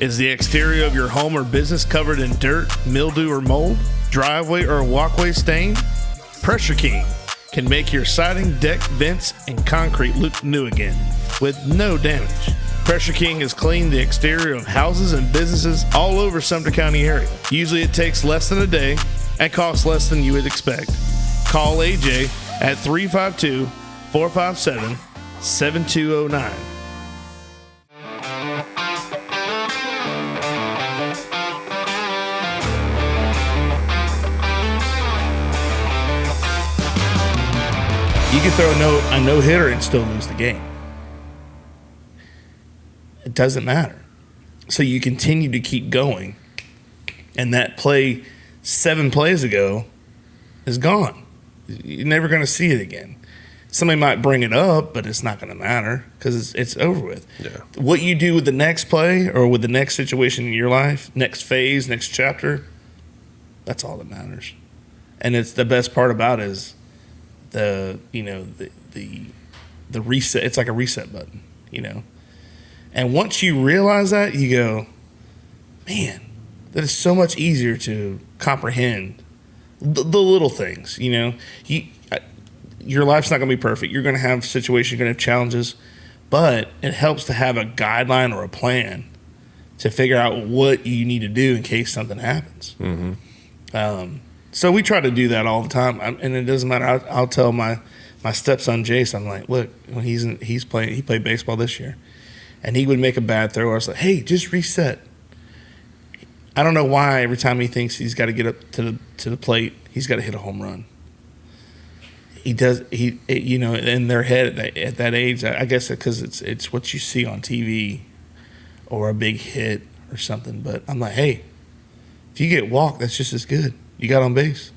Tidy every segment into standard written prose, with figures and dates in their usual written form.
Is the exterior of your home or business covered in dirt, mildew, or mold? Driveway or walkway stained? Pressure King can make your siding, deck, vents, and concrete look new again with no damage. Pressure King has cleaned the exterior of houses and businesses all over Sumter County area. Usually it takes less than a day and costs less than you would expect. Call AJ at 352-457-7209. You can throw a no-hitter and still lose the game. It doesn't matter. So you continue to keep going, and that play 7 plays ago is gone. You're never going to see it again. Somebody might bring it up, but it's not going to matter because it's over with. Yeah. What you do with the next play or with the next situation in your life, next phase, next chapter, that's all that matters. And it's the best part about it is the reset. It's like a reset button, And once you realize that, you go, man, that is so much easier to comprehend the little things. Your life's not going to be perfect. You're going to have situations, you're going to have challenges, but it helps to have a guideline or a plan to figure out what you need to do in case something happens. Mm-hmm. So we try to do that all the time, and it doesn't matter. I'll tell my stepson Jason, I'm like, look, when he played baseball this year, and he would make a bad throw. I was like, hey, just reset. I don't know why every time he thinks he's got to get up to the plate, he's got to hit a home run. He does. In their head at that age, I guess because it's what you see on TV, or a big hit or something. But I'm like, hey, if you get walked, that's just as good. You got on base,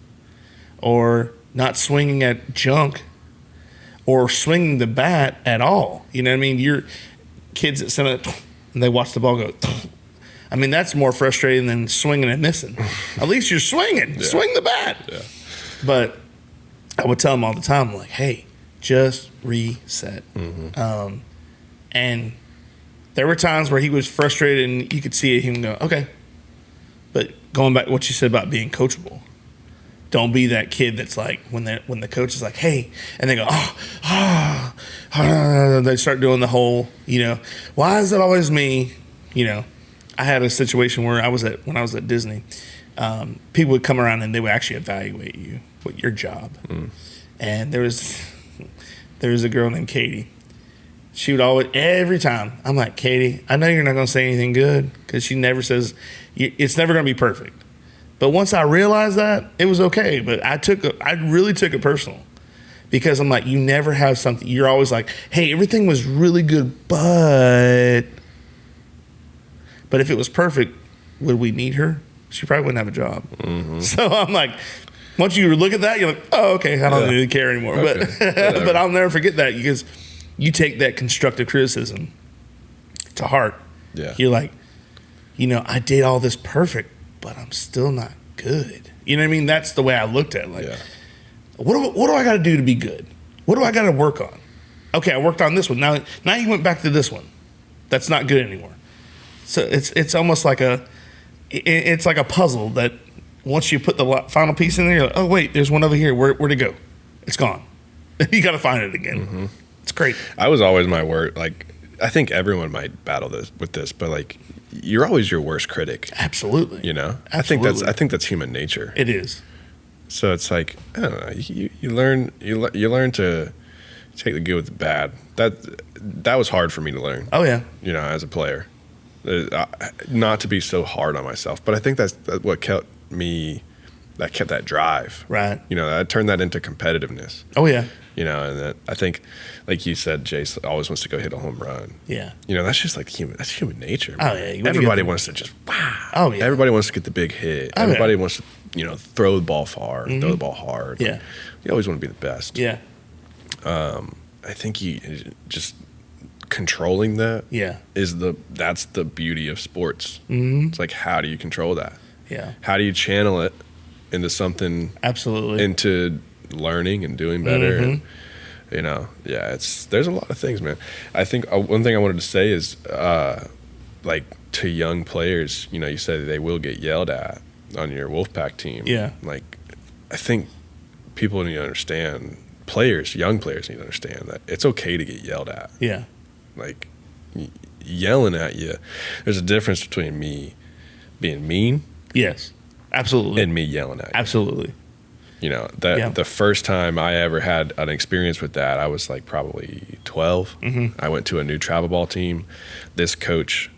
or not swinging at junk, or swinging the bat at all. You know what I mean? You're kids that send it and they watch the ball go. I mean, that's more frustrating than swinging and missing. At least you're swinging. Yeah. Swing the bat. Yeah. But I would tell them all the time, like, hey, just reset. Mm-hmm. And there were times where he was frustrated and you could see him go, okay. But going back to what you said about being coachable, don't be that kid that's like when the coach is like, hey, and they go, they start doing the whole, why is it always me? I had a situation where when I was at Disney, people would come around and they would actually evaluate you, what your job. Mm. And there was a girl named Katie. She would always, every time, I'm like, Katie, I know you're not going to say anything good because she never says, it's never going to be perfect. But once I realized that, it was okay. But I really took it personal because I'm like, you never have something. You're always like, hey, everything was really good, but if it was perfect, would we need her? She probably wouldn't have a job. Mm-hmm. So I'm like, once you look at that, you're like, oh, okay, I don't really care anymore. Okay. But I'll never forget that because you take that constructive criticism to heart. Yeah. You're like, I did all this perfect, but I'm still not good. You know what I mean? That's the way I looked at it. Like, what do I got to do to be good? What do I got to work on? Okay, I worked on this one. Now you went back to this one. That's not good anymore. So it's almost like it's like a puzzle that once you put the final piece in there, you're like, oh, wait, there's one over here. Where'd it go? It's gone. You got to find it again. Mm-hmm. It's great. I was always my worst. Like, I think everyone might battle with this, but like, you're always your worst critic. Absolutely. Absolutely. I think that's human nature. It is. So it's like, I don't know. You learn to take the good with the bad. That was hard for me to learn. Oh yeah. As a player, not to be so hard on myself. But I think that's what kept that drive. Right. I turned that into competitiveness. Oh yeah. And that, I think, like you said, Jace always wants to go hit a home run. Yeah. That's just like that's human nature. Man. Oh yeah. Everybody wants to just wow. Oh yeah. Everybody wants to get the big hit. Oh, everybody wants to throw the ball far, throw the ball hard. Yeah. You always want to be the best. Yeah. I think you just controlling that. Yeah. That's the beauty of sports. Mm-hmm. It's like, how do you control that? Yeah. How do you channel it into something? Absolutely. Into learning and doing better. Mm-hmm. And there's a lot of things, man. I think one thing I wanted to say is like to young players, you know, you said they will get yelled at on your Wolfpack team. Yeah. Like, I think people need to understand, young players need to understand that it's okay to get yelled at. Yeah. Like, yelling at you, there's a difference between me being mean. Yes. Absolutely. And me yelling at you. Absolutely. You know, the first time I ever had an experience with that, I was like probably 12. Mm-hmm. I went to a new travel ball team. This coach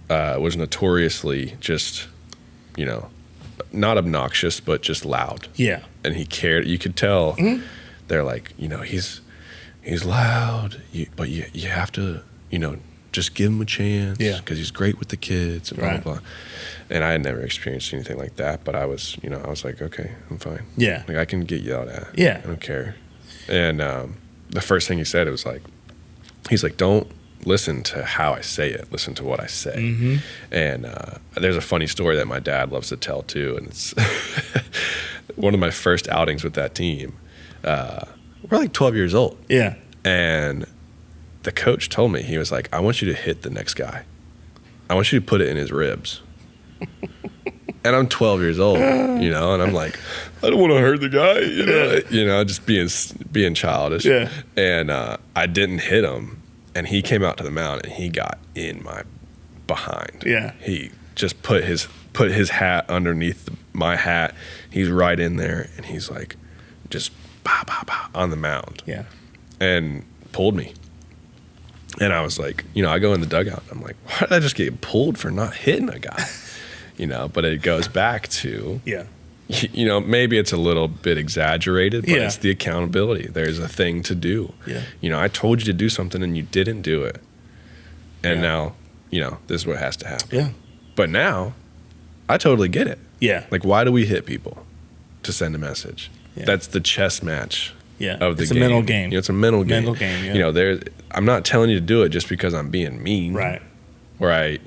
was notoriously just, you know, not obnoxious, but just loud. Yeah. And he cared. You could tell. Mm-hmm. They're like, you know, he's loud, but you have to, you know, just give him a chance. Yeah. Because he's great with the kids and blah, blah, blah. And I had never experienced anything like that, but I was like, okay, I'm fine. Yeah. Like, I can get yelled at. Yeah. I don't care. And the first thing he said, it was like, he's like, don't listen to how I say it. Listen to what I say. Mm-hmm. And there's a funny story that my dad loves to tell too. And it's one of my first outings with that team. We're like 12 years old. Yeah. And the coach told me, he was like, I want you to hit the next guy. I want you to put it in his ribs. And I'm 12 years old, you know, and I'm like, I don't want to hurt the guy, you know, just being childish. Yeah. And I didn't hit him, and he came out to the mound and he got in my behind. Yeah. He just put his hat underneath my hat. He's right in there, and he's like, just bah, bah, bah, on the mound. Yeah. And pulled me. And I was like, you know, I go in the dugout. I'm like, why did I just get pulled for not hitting a guy? You know, but it goes back to, you know, maybe it's a little bit exaggerated, but it's the accountability. There's a thing to do. Yeah. You know, I told you to do something and you didn't do it. And now, you know, this is what has to happen. Yeah. But now, I totally get it. Yeah. Like, why do we hit people? To send a message. Yeah. That's the chess match. Yeah. Of the it's game. a mental game. You know, it's a mental game. Mental game, yeah. You know, I'm not telling you to do it just because I'm being mean. Right. Where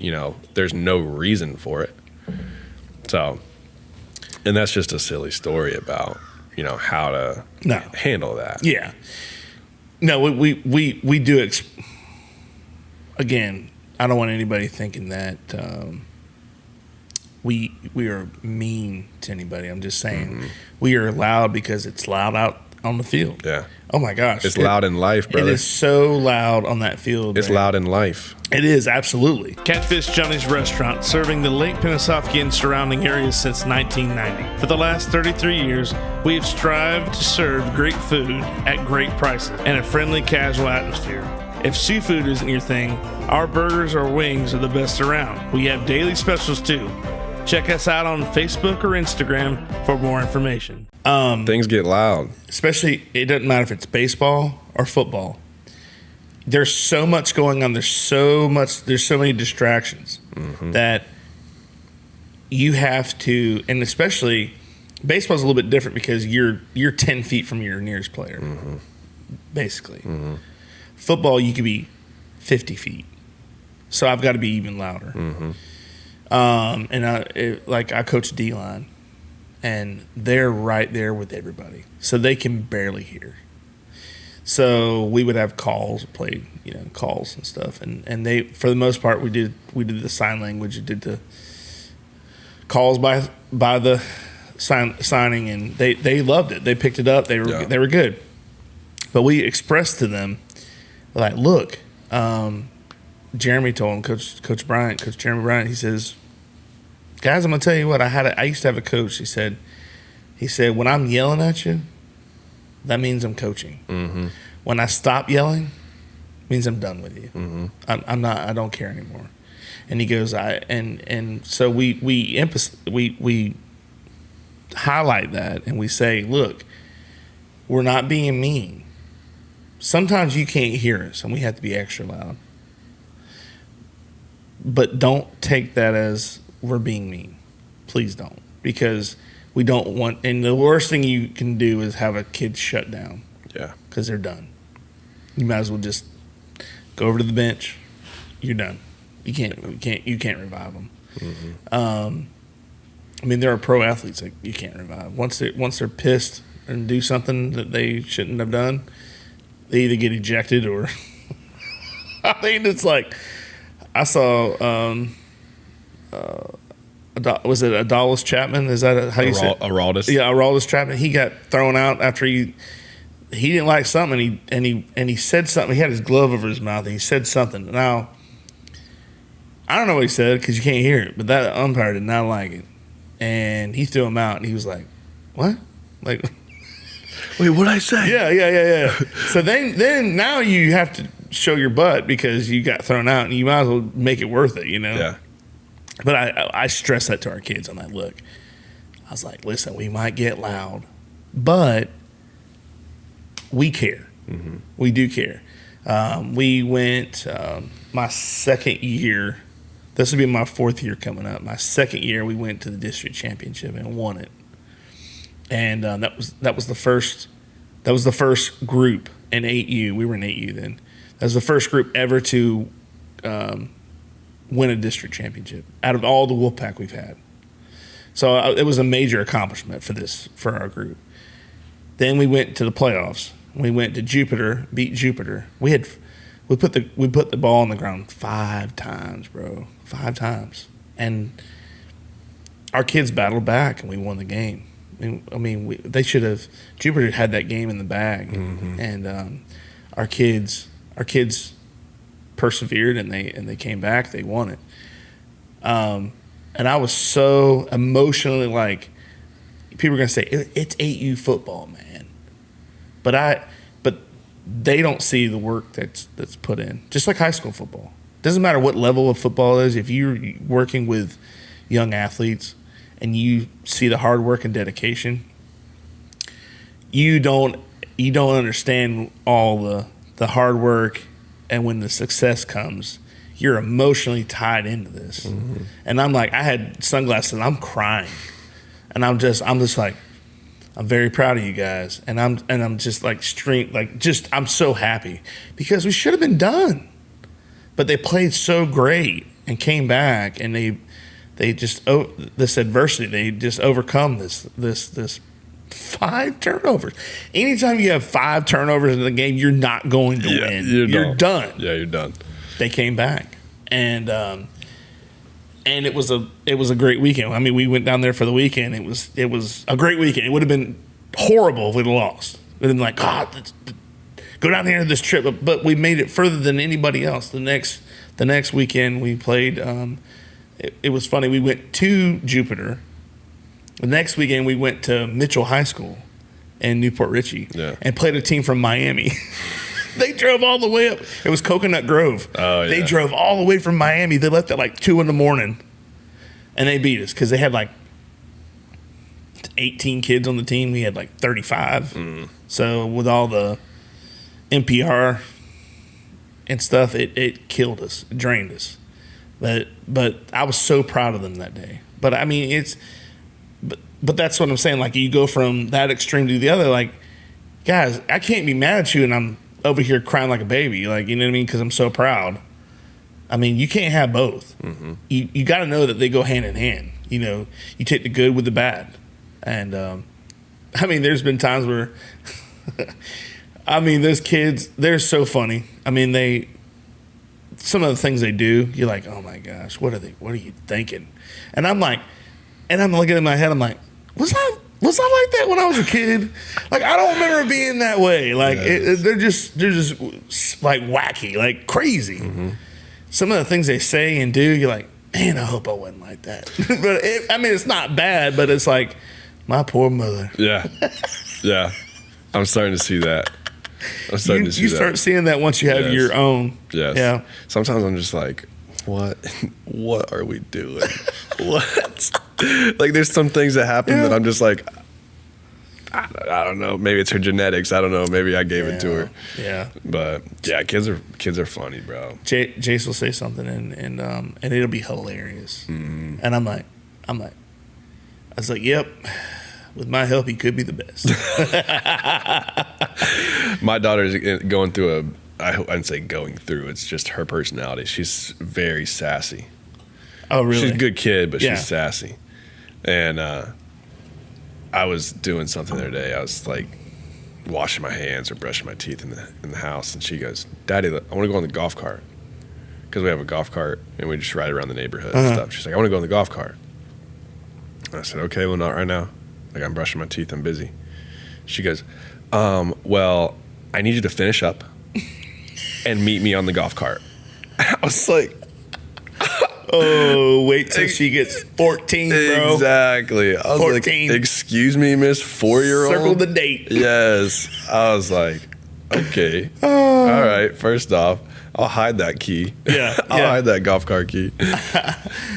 there's no reason for it. So, and that's just a silly story about, you know, how to handle that. Yeah. No, we do. Again, I don't want anybody thinking that we are mean to anybody. I'm just saying we are loud because it's loud out on the field. Yeah. Oh my gosh. It's loud in life, brother. It is so loud on that field. It's loud in life. It is, absolutely. Catfish Johnny's Restaurant, serving the Lake Pennsauken and surrounding areas since 1990. For the last 33 years, we have strived to serve great food at great prices and a friendly, casual atmosphere. If seafood isn't your thing, our burgers or wings are the best around. We have daily specials too. Check us out on Facebook or Instagram for more information. Things get loud. Especially, it doesn't matter if it's baseball or football. There's so much going on. There's so many distractions that you have to, and especially baseball's a little bit different because you're 10 feet from your nearest player, basically. Football, you could be 50 feet. So I've got to be even louder. And I coach D-line, and they're right there with everybody, so they can barely hear. So we would have calls, play, calls and stuff, and they, for the most part, we did the sign language, we did the calls by the signing, and they loved it. They picked it up. They were good, but we expressed to them, like, look, Jeremy told him, Coach Jeremy Bryant, he says, guys, I'm gonna tell you what, I used to have a coach. He said, when I'm yelling at you, that means I'm coaching. When I stop yelling, it means I'm done with you. I'm not. I don't care anymore. And he goes, so we highlight that, and we say, look, we're not being mean. Sometimes you can't hear us, and we have to be extra loud. But don't take that as we're being mean. Please don't, because we don't want. And the worst thing you can do is have a kid shut down. Yeah, because they're done. You might as well just go over to the bench. You're done. You can't revive them. I mean, there are pro athletes that you can't revive. Once they're pissed and do something that they shouldn't have done, they either get ejected or I mean, it's like, I saw. Was it Adolis Chapman? Is that how you say it? Araldis? Yeah, Araldis Chapman. He got thrown out after he didn't like something, and he said something. He had his glove over his mouth, and he said something. Now, I don't know what he said because you can't hear it, but that umpire did not like it, and he threw him out. And he was like, "What? Like, wait, what'd I say?" Yeah. So then now you have to show your butt because you got thrown out, and you might as well make it worth it, you know? Yeah. But I stress that to our kids. I'm like, look, I was like, listen, we might get loud, but we care. Mm-hmm. We do care. We went my second year. This will be my fourth year coming up. My second year, we went to the district championship and won it. And that was the first. That was the first group in 8U. We were in 8U then. That was the first group ever to win a district championship out of all the Wolfpack we've had. So it was a major accomplishment for our group. Then we went to the playoffs. We went to Jupiter, beat Jupiter. We put the ball on the ground 5 times, bro. 5 times. And our kids battled back and we won the game. I mean, they should have. Jupiter had that game in the bag, mm-hmm. And our kids persevered and they came back. They won it, and I was so emotionally like. People are gonna say it's 8U football, man, but they don't see the work that's put in. Just like high school football, doesn't matter what level of football it is. If you're working with young athletes and you see the hard work and dedication, you don't understand all the hard work, and when the success comes, you're emotionally tied into this. Mm-hmm. And I'm like, I had sunglasses and I'm crying, and I'm just like, I'm very proud of you guys, and I'm just like I'm so happy because we should have been done, but they played so great and came back, and they just this adversity, they just overcome this 5 turnovers. Anytime you have 5 turnovers in the game, you're not going to win. You're done. Yeah, you're done. They came back, and it was a great weekend. I mean, we went down there for the weekend. It was a great weekend. It would have been horrible if we'd have lost. We'd have been like, God, go down here to this trip, but we made it further than anybody else. The next weekend we played. It was funny. We went to Jupiter. The next weekend, we went to Mitchell High School in Newport Richey and played a team from Miami. They drove all the way up. It was Coconut Grove. Oh, yeah. They drove all the way from Miami. They left at like 2 a.m, and they beat us because they had like 18 kids on the team. We had like 35. Mm. So with all the NPR and stuff, it killed us. It drained us. But I was so proud of them that day. But I mean, but that's what I'm saying. Like, you go from that extreme to the other. Like, guys, I can't be mad at you, and I'm over here crying like a baby. Like, you know what I mean? Because I'm so proud. I mean, you can't have both. Mm-hmm. You got to know that they go hand in hand. You know, you take the good with the bad. And I mean, there's been times where, I mean, those kids, they're so funny. I mean, some of the things they do, you're like, oh my gosh, what are you thinking? And I'm like, and I'm looking in my head, I'm like, was I like that when I was a kid? Like, I don't remember being that way. Like, they're just like wacky, like crazy. Mm-hmm. Some of the things they say and do, you're like, man, I hope I wasn't like that. But I mean, it's not bad, but it's like, my poor mother. Yeah. Yeah. I'm starting to see that. You start seeing that once you have your own. Yes. Yeah. Sometimes I'm just like, what are we doing? What? Like, there's some things that happen that I'm just like, I don't know. Maybe it's her genetics. I don't know. Maybe I gave it to her. Yeah. But yeah, kids are funny, bro. Jace will say something and it'll be hilarious. Mm-hmm. And I'm like, I was like, yep. With my help, he could be the best. My daughter's going through I wouldn't say going through. It's just her personality. She's very sassy. Oh, really? She's a good kid, but she's sassy. And I was doing something the other day. I was like washing my hands or brushing my teeth in the house, and she goes, "Daddy, I want to go on the golf cart. because we have a golf cart and we just ride around the neighborhood and stuff. She's like, I want to go on the golf cart. And I said, okay, well, not right now. Like, I'm brushing my teeth. I'm busy. She goes, well, I need you to finish up and meet me on the golf cart. I was like, oh, wait till she gets 14, bro. Exactly. I was 14. like, excuse me, Miss 4-year-old? Circle the date. Yes. I was like, okay. All right. First off, I'll hide that key. Yeah. I'll hide that golf cart key.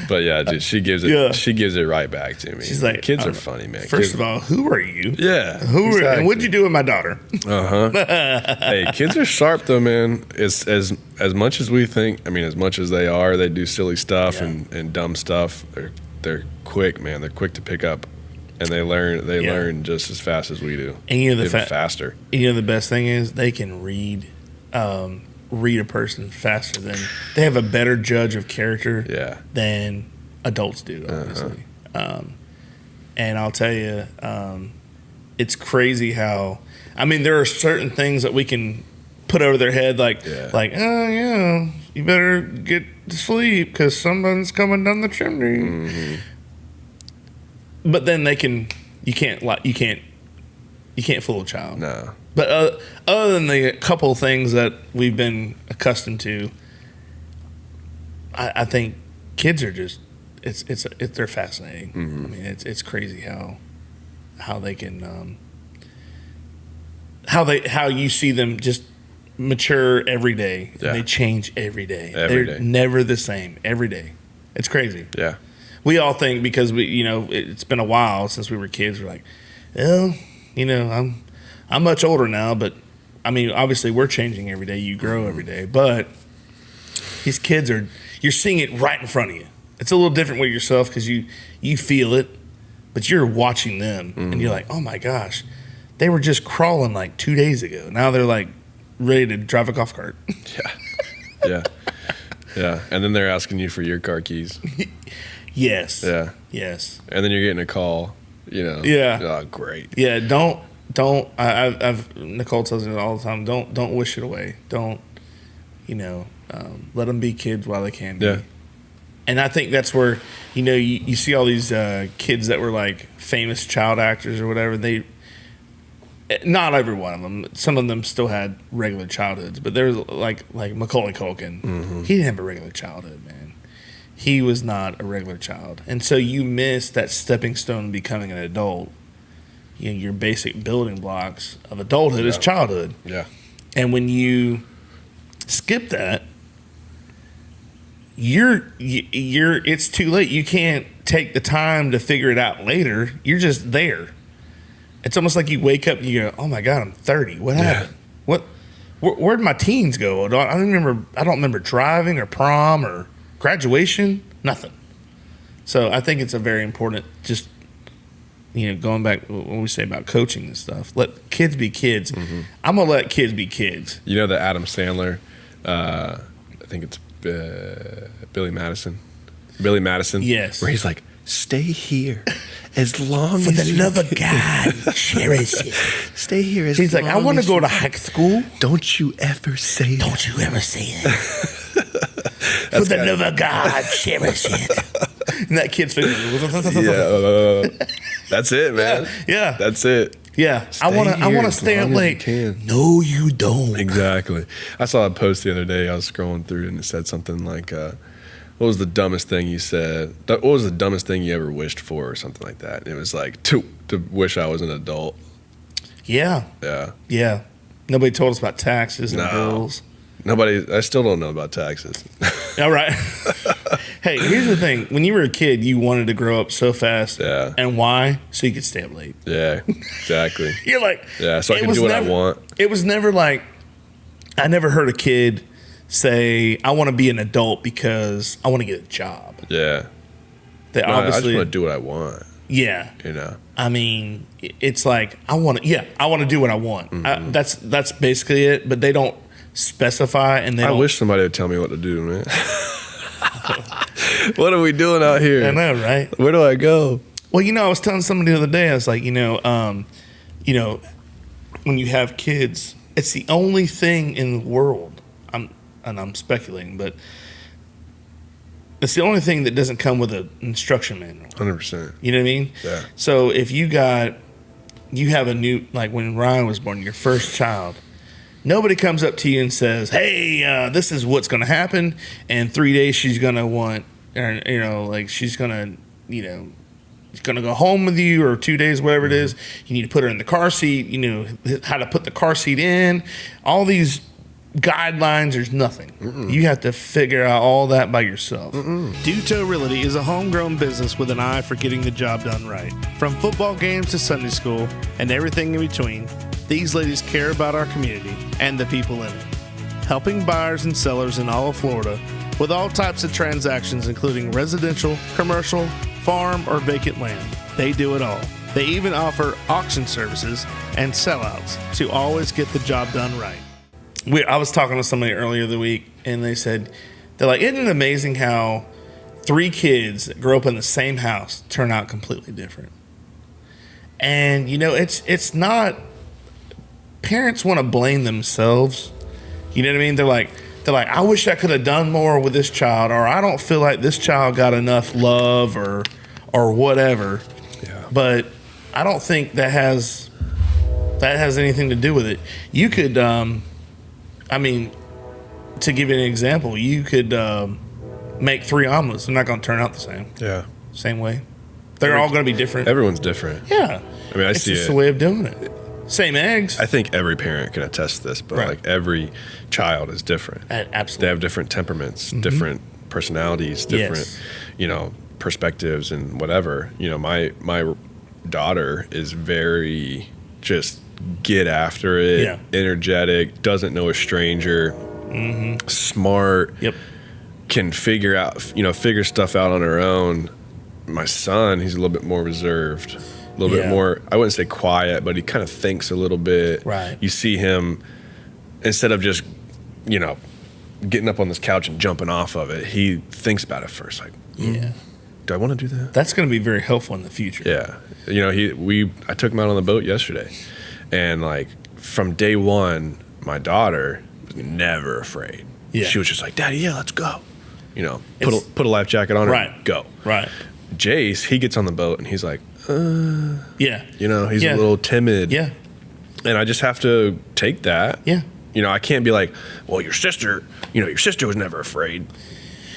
But yeah, dude, she gives it right back to me. She's like, kids are funny, man. First of all, who are you? Yeah. Exactly. And what'd you do with my daughter? Hey, kids are sharp though, man. It's as much as we think. I mean, as much as they do silly stuff and dumb stuff. They're quick, man. They're quick to pick up, and they learn just as fast as we do. And you know faster. You know the best thing is they can read a person faster than they have a better judge of character than adults do, obviously. And I'll tell you, it's crazy how, I mean, there are certain things that we can put over their head, like, oh yeah, you better get to sleep because someone's coming down the chimney. But then you can't fool a child. No. But other than the couple things that we've been accustomed to, I think kids are just they're fascinating. I mean, it's crazy how they can how you see them just mature every day. Yeah. And they change every day. Every They're day. never the same every day. It's crazy. Yeah. We all think because it's been a while since we were kids. We're like, well, I'm much older now, but I mean, obviously we're changing every day. You grow every day, but these kids you're seeing it right in front of you. It's a little different with yourself because you feel it, but you're watching them and you're like, oh my gosh, they were just crawling like 2 days ago. Now they're like ready to drive a golf cart. Yeah. And then they're asking you for your car keys. Yes. Yeah. Yes. And then you're getting a call, Yeah. Oh, great. Yeah. Don't. I've Nicole tells me all the time. Don't wish it away. Don't. Let them be kids while they can be. Yeah. And I think that's where you see all these kids that were like famous child actors or whatever. Not every one of them. Some of them still had regular childhoods, but there's like Macaulay Culkin. He didn't have a regular childhood, man. He was not a regular child, and so you miss that stepping stone to becoming an adult. Your basic building blocks of adulthood is childhood. Yeah. And when you skip that, it's too late. You can't take the time to figure it out later. You're just there. It's almost like you wake up and you go, "Oh my God, I'm 30. What happened? Where'd my teens go? I don't remember driving or prom or graduation. Nothing." So I think it's a very important, just going back when we say about coaching and stuff. Let kids be kids. I'm gonna let kids be kids. You know the Adam Sandler, I think it's Billy Madison. Yes. Where he's like, stay here as long For as the love of God, cherish it. Stay here as He's long like, I want to as go you to high school. Don't you ever say that. Don't you ever say it. For the love of God, cherish it. And that kid's face. That's it, man. Yeah. That's it. Yeah. I want to stay up late. No, you don't. Exactly. I saw a post the other day. I was scrolling through and it said something like, what was the dumbest thing you said? What was the dumbest thing you ever wished for or something like that? And it was like, to wish I was an adult. Yeah. Yeah. Yeah. Nobody told us about taxes and bills. I still don't know about taxes. All right. Hey, here's the thing. When you were a kid, you wanted to grow up so fast. Yeah. And why? So you could stay up late. Yeah, exactly. You're like... Yeah, so I can do what I want. It was never like... I never heard a kid say, I want to be an adult because I want to get a job. Yeah. Obviously... I just want to do what I want. Yeah. I mean, it's like, I want to do what I want. Mm-hmm. That's basically it, but they don't specify, and I wish somebody would tell me what to do, man. What are we doing out here? I know, right? Where do I go? Well, I was telling somebody the other day, I was like, when you have kids, it's the only thing in the world, I'm speculating, but It's the only thing that doesn't come with an instruction manual. 100%. You know what I mean? Yeah. So if you have a new, like when Ryan was born, your first child, nobody comes up to you and says, hey, this is what's going to happen. And 3 days she's going to want, or, like she's going to, she's going to go home with you, or 2 days, whatever it is. You need to put her in the car seat, how to put the car seat in, all these guidelines. There's nothing. You have to figure out all that by yourself. Duto Realty is a homegrown business with an eye for getting the job done right. From football games to Sunday school and everything in between, these ladies care about our community and the people in it, helping buyers and sellers in all of Florida with all types of transactions, including residential, commercial, farm, or vacant land. They do it all. They even offer auction services and sellouts to always get the job done right. I was talking to somebody earlier the week, and they're like, isn't it amazing how 3 kids that grow up in the same house turn out completely different? And, it's not, parents want to blame themselves. You know what I mean? They're like, I wish I could have done more with this child, or I don't feel like this child got enough love or whatever. Yeah. But I don't think that has anything to do with it. You could, to give you an example, you could make 3 omelets. They're not going to turn out the same. Yeah. Same way. They're all going to be different. Everyone's different. Yeah. I mean, it's just a way of doing it. Same eggs. I think every parent can attest to this, but like every child is different. Absolutely. They have different temperaments, different personalities, different, perspectives and whatever. My daughter is very just get after it, energetic, doesn't know a stranger, smart, can figure stuff out on her own. My son, he's a little bit more reserved, a little bit more, I wouldn't say quiet, but he kind of thinks a little bit. Right. You see him, instead of just, getting up on this couch and jumping off of it, he thinks about it first, like, do I want to do that? That's going to be very helpful in the future. Yeah. I took him out on the boat yesterday, and like from day one, my daughter was never afraid. Yeah. She was just like, Daddy, let's go. Put a life jacket on her, go. Right. Jace, he gets on the boat and he's like, he's a little timid. Yeah. And I just have to take that. Yeah. I can't be like, well, your sister was never afraid.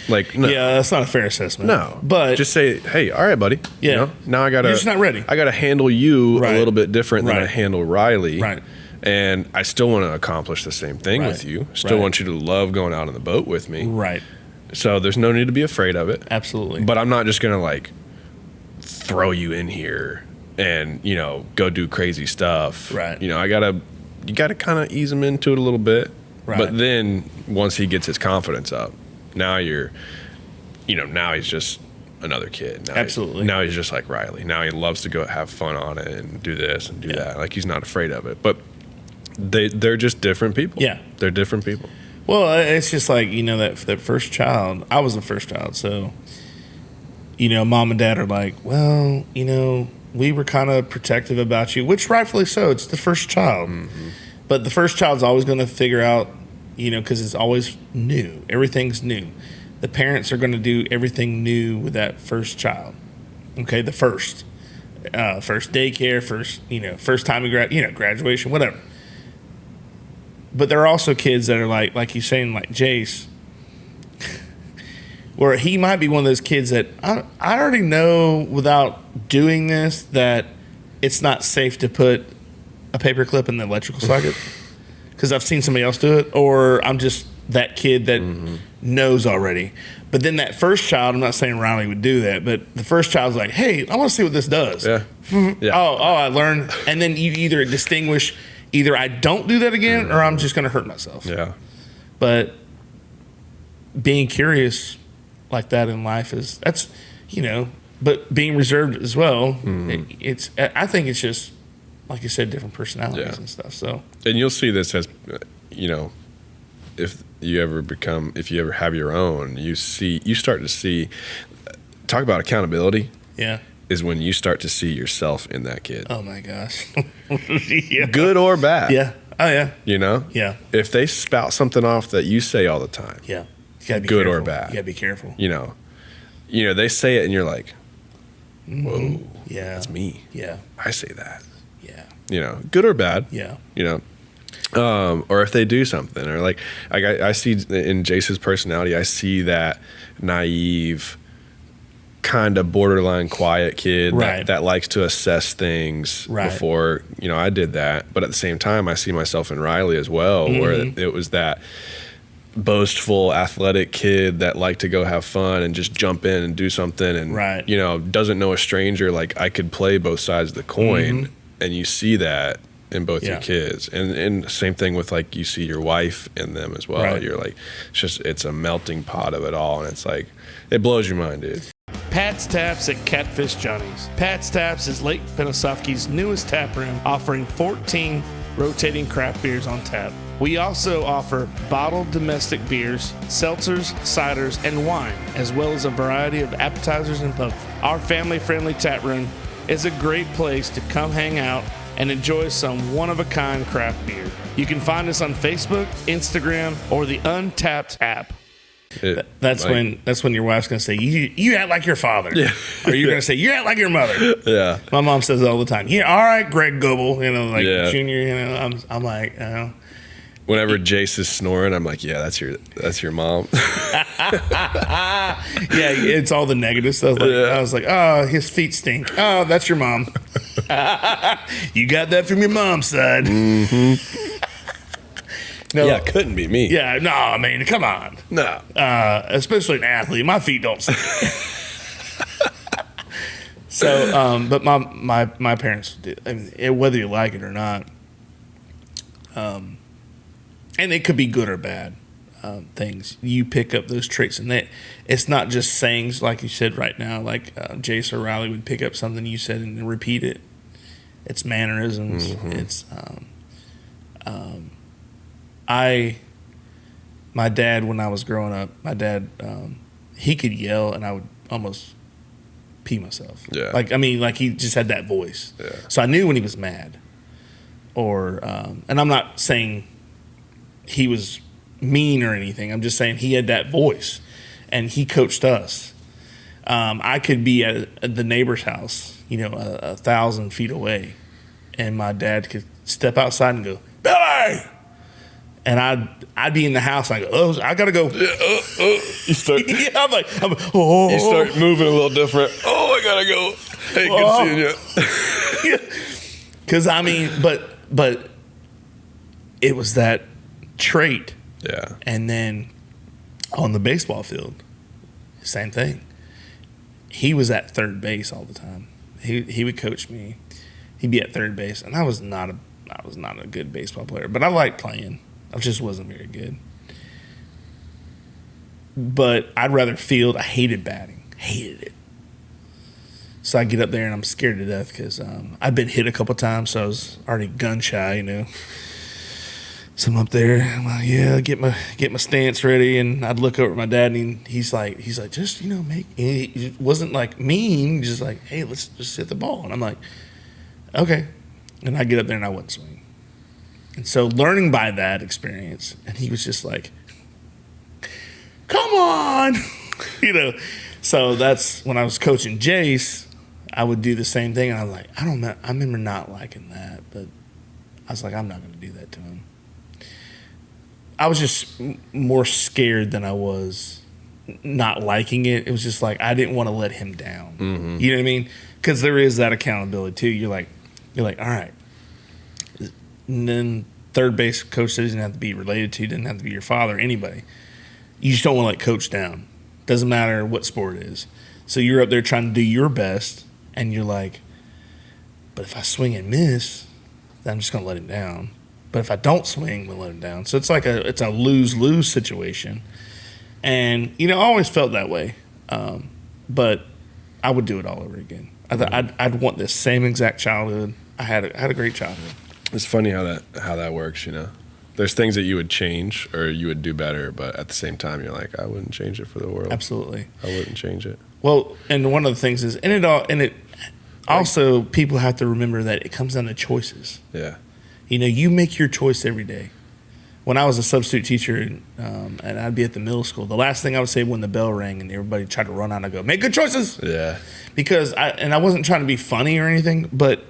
Like, no. Yeah, that's not a fair assessment. No. But just say, hey, all right, buddy. Yeah. Now I you're just not ready. I gotta handle you a little bit different than I handle Riley. Right. And I still want to accomplish the same thing with you. Still want you to love going out on the boat with me. Right. So there's no need to be afraid of it. Absolutely. But I'm not just gonna like throw you in here and go do crazy stuff. Right. You gotta kind of ease him into it a little bit. Right. But then once he gets his confidence up, now now he's just another kid. Absolutely. Now he's just like Riley. Now he loves to go have fun on it and do this and do that. Like, he's not afraid of it. But they're just different people. Yeah. They're different people. Well, it's just like, that first child. I was the first child. So, mom and dad are like, well, we were kind of protective about you, which rightfully so. It's the first child. Mm-hmm. But the first child's always going to figure out, because it's always new. Everything's new. The parents are going to do everything new with that first child. Okay, the first daycare, first time of graduation, whatever. But there are also kids that are like you're saying, like Jace, where he might be one of those kids that I already know without doing this that it's not safe to put a paperclip in the electrical socket because I've seen somebody else do it, or I'm just that kid that knows already. But then that first child, I'm not saying Riley would do that, but the first child's like, hey, I want to see what this does. Yeah. Oh, I learned. And then you either distinguish, either I don't do that again or I'm just going to hurt myself. Yeah. But being curious like that in life but being reserved as well, I think it's just, like you said, different personalities and stuff. So, and you'll see this as, if you ever have your own, you start to see, talk about accountability. Yeah. Is when you start to see yourself in that kid. Oh my gosh. Good or bad. Yeah. Oh yeah. Yeah. If they spout something off that you say all the time. Yeah. You gotta be good careful. Or bad. You gotta be careful. they say it and you're like, whoa, yeah, that's me. Yeah. I say that. Yeah. Good or bad. Yeah. Or if they do something, or like I see in Jace's personality, I see that naive, kind of borderline quiet kid that likes to assess things before, I did that. But at the same time, I see myself in Riley as well, where it was that boastful, athletic kid that liked to go have fun and just jump in and do something, and doesn't know a stranger. Like, I could play both sides of the coin, and you see that in both your kids, and same thing with, like, you see your wife in them as well. You're like, it's a melting pot of it all, and it's like, it blows your mind, dude. Pat's Taps at Catfish Johnny's. Pat's Taps is Lake Penosofsky's newest tap room, offering 14 rotating craft beers on tap. We also offer bottled domestic beers, seltzers, ciders, and wine, as well as a variety of appetizers and puff. Our family-friendly tap room is a great place to come hang out and enjoy some one-of-a-kind craft beer. You can find us on Facebook, Instagram, or the Untapped app. That's when your wife's gonna say, you act like your father, or you're gonna say, you act like your mother. Yeah, my mom says it all the time. Yeah, all right, Greg Goblay, Junior. I'm like, whenever Jace is snoring, I'm like, yeah, that's your mom. Yeah, it's all the negative stuff. I was like, oh, his feet stink. Oh, that's your mom. You got that from your mom's side. No, yeah, it couldn't be me. Yeah, no, I mean, come on. No. Especially an athlete. My feet don't stink. So, but my parents did. I mean, whether you like it or not, and it could be good or bad things. You pick up those traits, and it's not just sayings like you said right now, like Jace or Riley would pick up something you said and repeat it. It's mannerisms. It's my dad, when I was growing up, he could yell and I would almost pee myself. Yeah. Like he just had that voice. Yeah. So I knew when he was mad. Or, and I'm not saying he was mean or anything. I'm just saying he had that voice and he coached us. I could be at the neighbor's house, 1,000 feet away, and my dad could step outside and go, Billy! And I'd be in the house. And I go, oh, I gotta go. You start. I'm like, oh. You start moving a little different. Oh, I gotta go. Hey, good seeing you. Because but it was that trait. Yeah. And then on the baseball field, same thing. He was at third base all the time. He would coach me. He'd be at third base, and I was not a good baseball player, but I liked playing. I just wasn't very good. But I'd rather field. I hated batting. Hated it. So I get up there, and I'm scared to death because I'd been hit a couple times, so I was already gun shy, So I'm up there. I'm like, yeah, get my stance ready, and I'd look over at my dad, and he's like, just make. He wasn't like mean, just like, hey, let's just hit the ball, and I'm like, okay, and I get up there and I wouldn't swing. And so learning by that experience, and he was just like, come on, So that's when I was coaching Jace, I would do the same thing. And I was like, I don't know. I remember not liking that, but I was like, I'm not going to do that to him. I was just more scared than I was not liking it. It was just like, I didn't want to let him down. Mm-hmm. You know what I mean? Because there is that accountability too. You're like, all right. And then third base coach doesn't have to be related to, doesn't have to be your father, anybody. You just don't want to let coach down. Doesn't matter what sport it is. So you're up there trying to do your best, and you're like, but if I swing and miss, then I'm just going to let him down. But if I don't swing, I'm going to let him down. So it's like it's a lose-lose situation. And, I always felt that way. But I would do it all over again. I'd want this same exact childhood. I had a great childhood. It's funny how that works, There's things that you would change or you would do better, but at the same time, you're like, I wouldn't change it for the world. Absolutely. I wouldn't change it. Well, and one of the things is, also, people have to remember that it comes down to choices. Yeah. You make your choice every day. when I was a substitute teacher and I'd be at the middle school, the last thing I would say when the bell rang and everybody tried to run out, I'd go, make good choices. Yeah. Because I wasn't trying to be funny or anything, but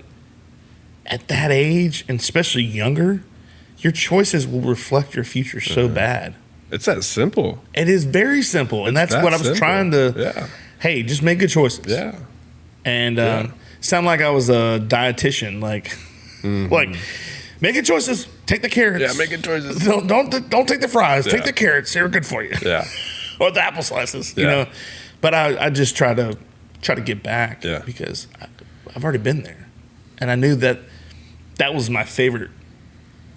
at that age, and especially younger, your choices will reflect your future so bad. It's that simple. It is very simple. And that's what I was trying to, hey, just make good choices. Yeah. And sound like I was a dietitian, like, like, make good choices. Take the carrots. Yeah, make good choices. Don't take the fries. Take the carrots. They're good for you. Yeah. Or the apple slices, you know. But I just try to get back because I've already been there. And I knew that was my favorite.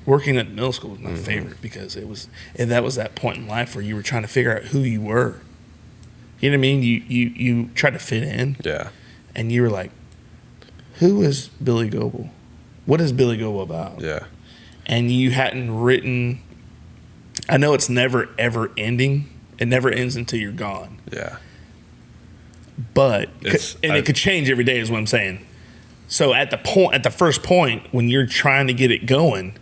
Working at middle school was my favorite because that was that point in life where you were trying to figure out who you were. You know what I mean? You tried to fit in. Yeah. And you were like, who is Billy Goble? What is Billy Goble about? Yeah. And you hadn't written. I know it's never ever ending. It never ends until you're gone. Yeah. But it could change every day is what I'm saying. So at the first point when you're trying to get it going,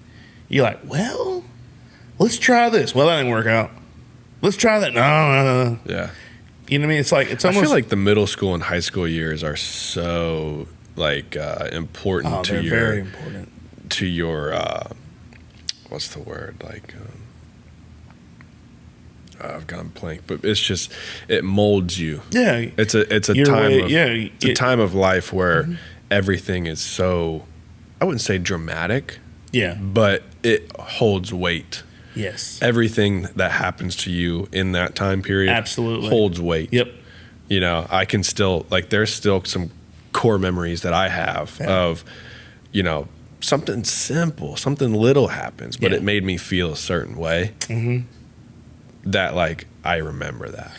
you're like, well, let's try this. Well, that didn't work out. Let's try that. No. Yeah. You know what I mean? It's like, it's almost. I feel like the middle school and high school years are so important to your. Very important. To your, what's the word? Like, I've gone blank, but it's just, it molds you. Yeah. It's a time of life where everything is so, I wouldn't say dramatic. Yeah. But it holds weight. Yes. Everything that happens to you in that time period absolutely holds weight. Yep. You know, I can still, like, there's still some core memories that I have of, you know, something simple, something little happens, but it made me feel a certain way. That, like, I remember that.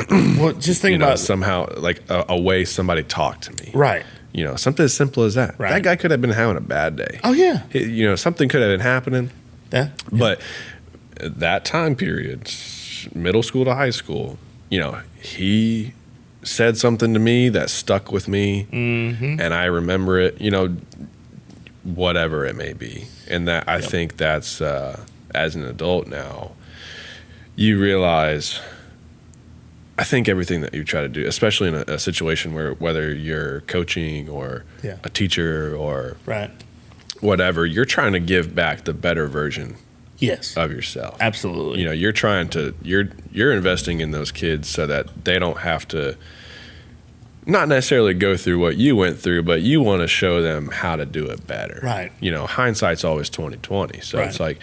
Well, just think about somehow, like, a way somebody talked to me. Right. You know, something as simple as that. Right. That guy could have been having a bad day. Oh, yeah. You know, something could have been happening. Yeah. But that time period, middle school to high school, you know, he said something to me that stuck with me, and I remember it, you know, whatever it may be. And that I think that's, as an adult now, you realize, I think everything that you try to do, especially in a situation where whether you're coaching or a teacher or whatever, you're trying to give back the better version of yourself. Absolutely. You know, you're trying to, you're investing in those kids so that they don't have to not necessarily go through what you went through, but you want to show them how to do it better. Right. You know, hindsight's always 20/20. So it's like,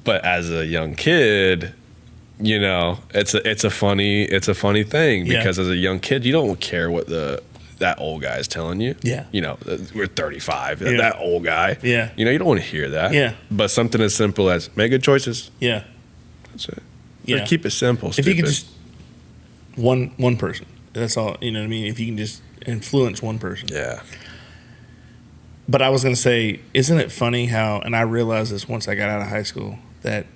but as a young kid, you know, it's a funny thing because as a young kid, you don't care what that old guy is telling you. Yeah. You know, we're 35. Yeah. That old guy. Yeah. You know, you don't want to hear that. Yeah. But something as simple as make good choices. Yeah. That's it. Yeah. Or keep it simple. If you could just one person, that's all. You know what I mean? If you can just influence one person. Yeah. But I was going to say, isn't it funny how? And I realized this once I got out of high school that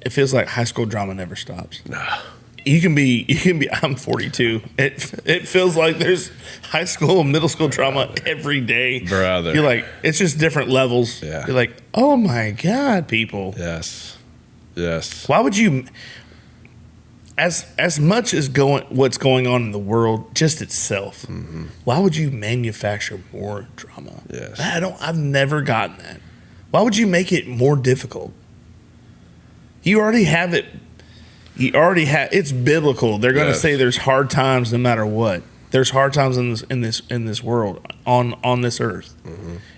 it feels like high school drama never stops. No. You can be. I'm 42. It feels like there's high school and middle school drama every day. Brother. You're like, it's just different levels. Yeah. You're like, oh my God, people. Yes. Yes. Why would you, as much as what's going on in the world just itself, why would you manufacture more drama? Yes. I've never gotten that. Why would you make it more difficult? You already have it. It's biblical. They're going to say there's hard times no matter what. There's hard times in this world on this earth,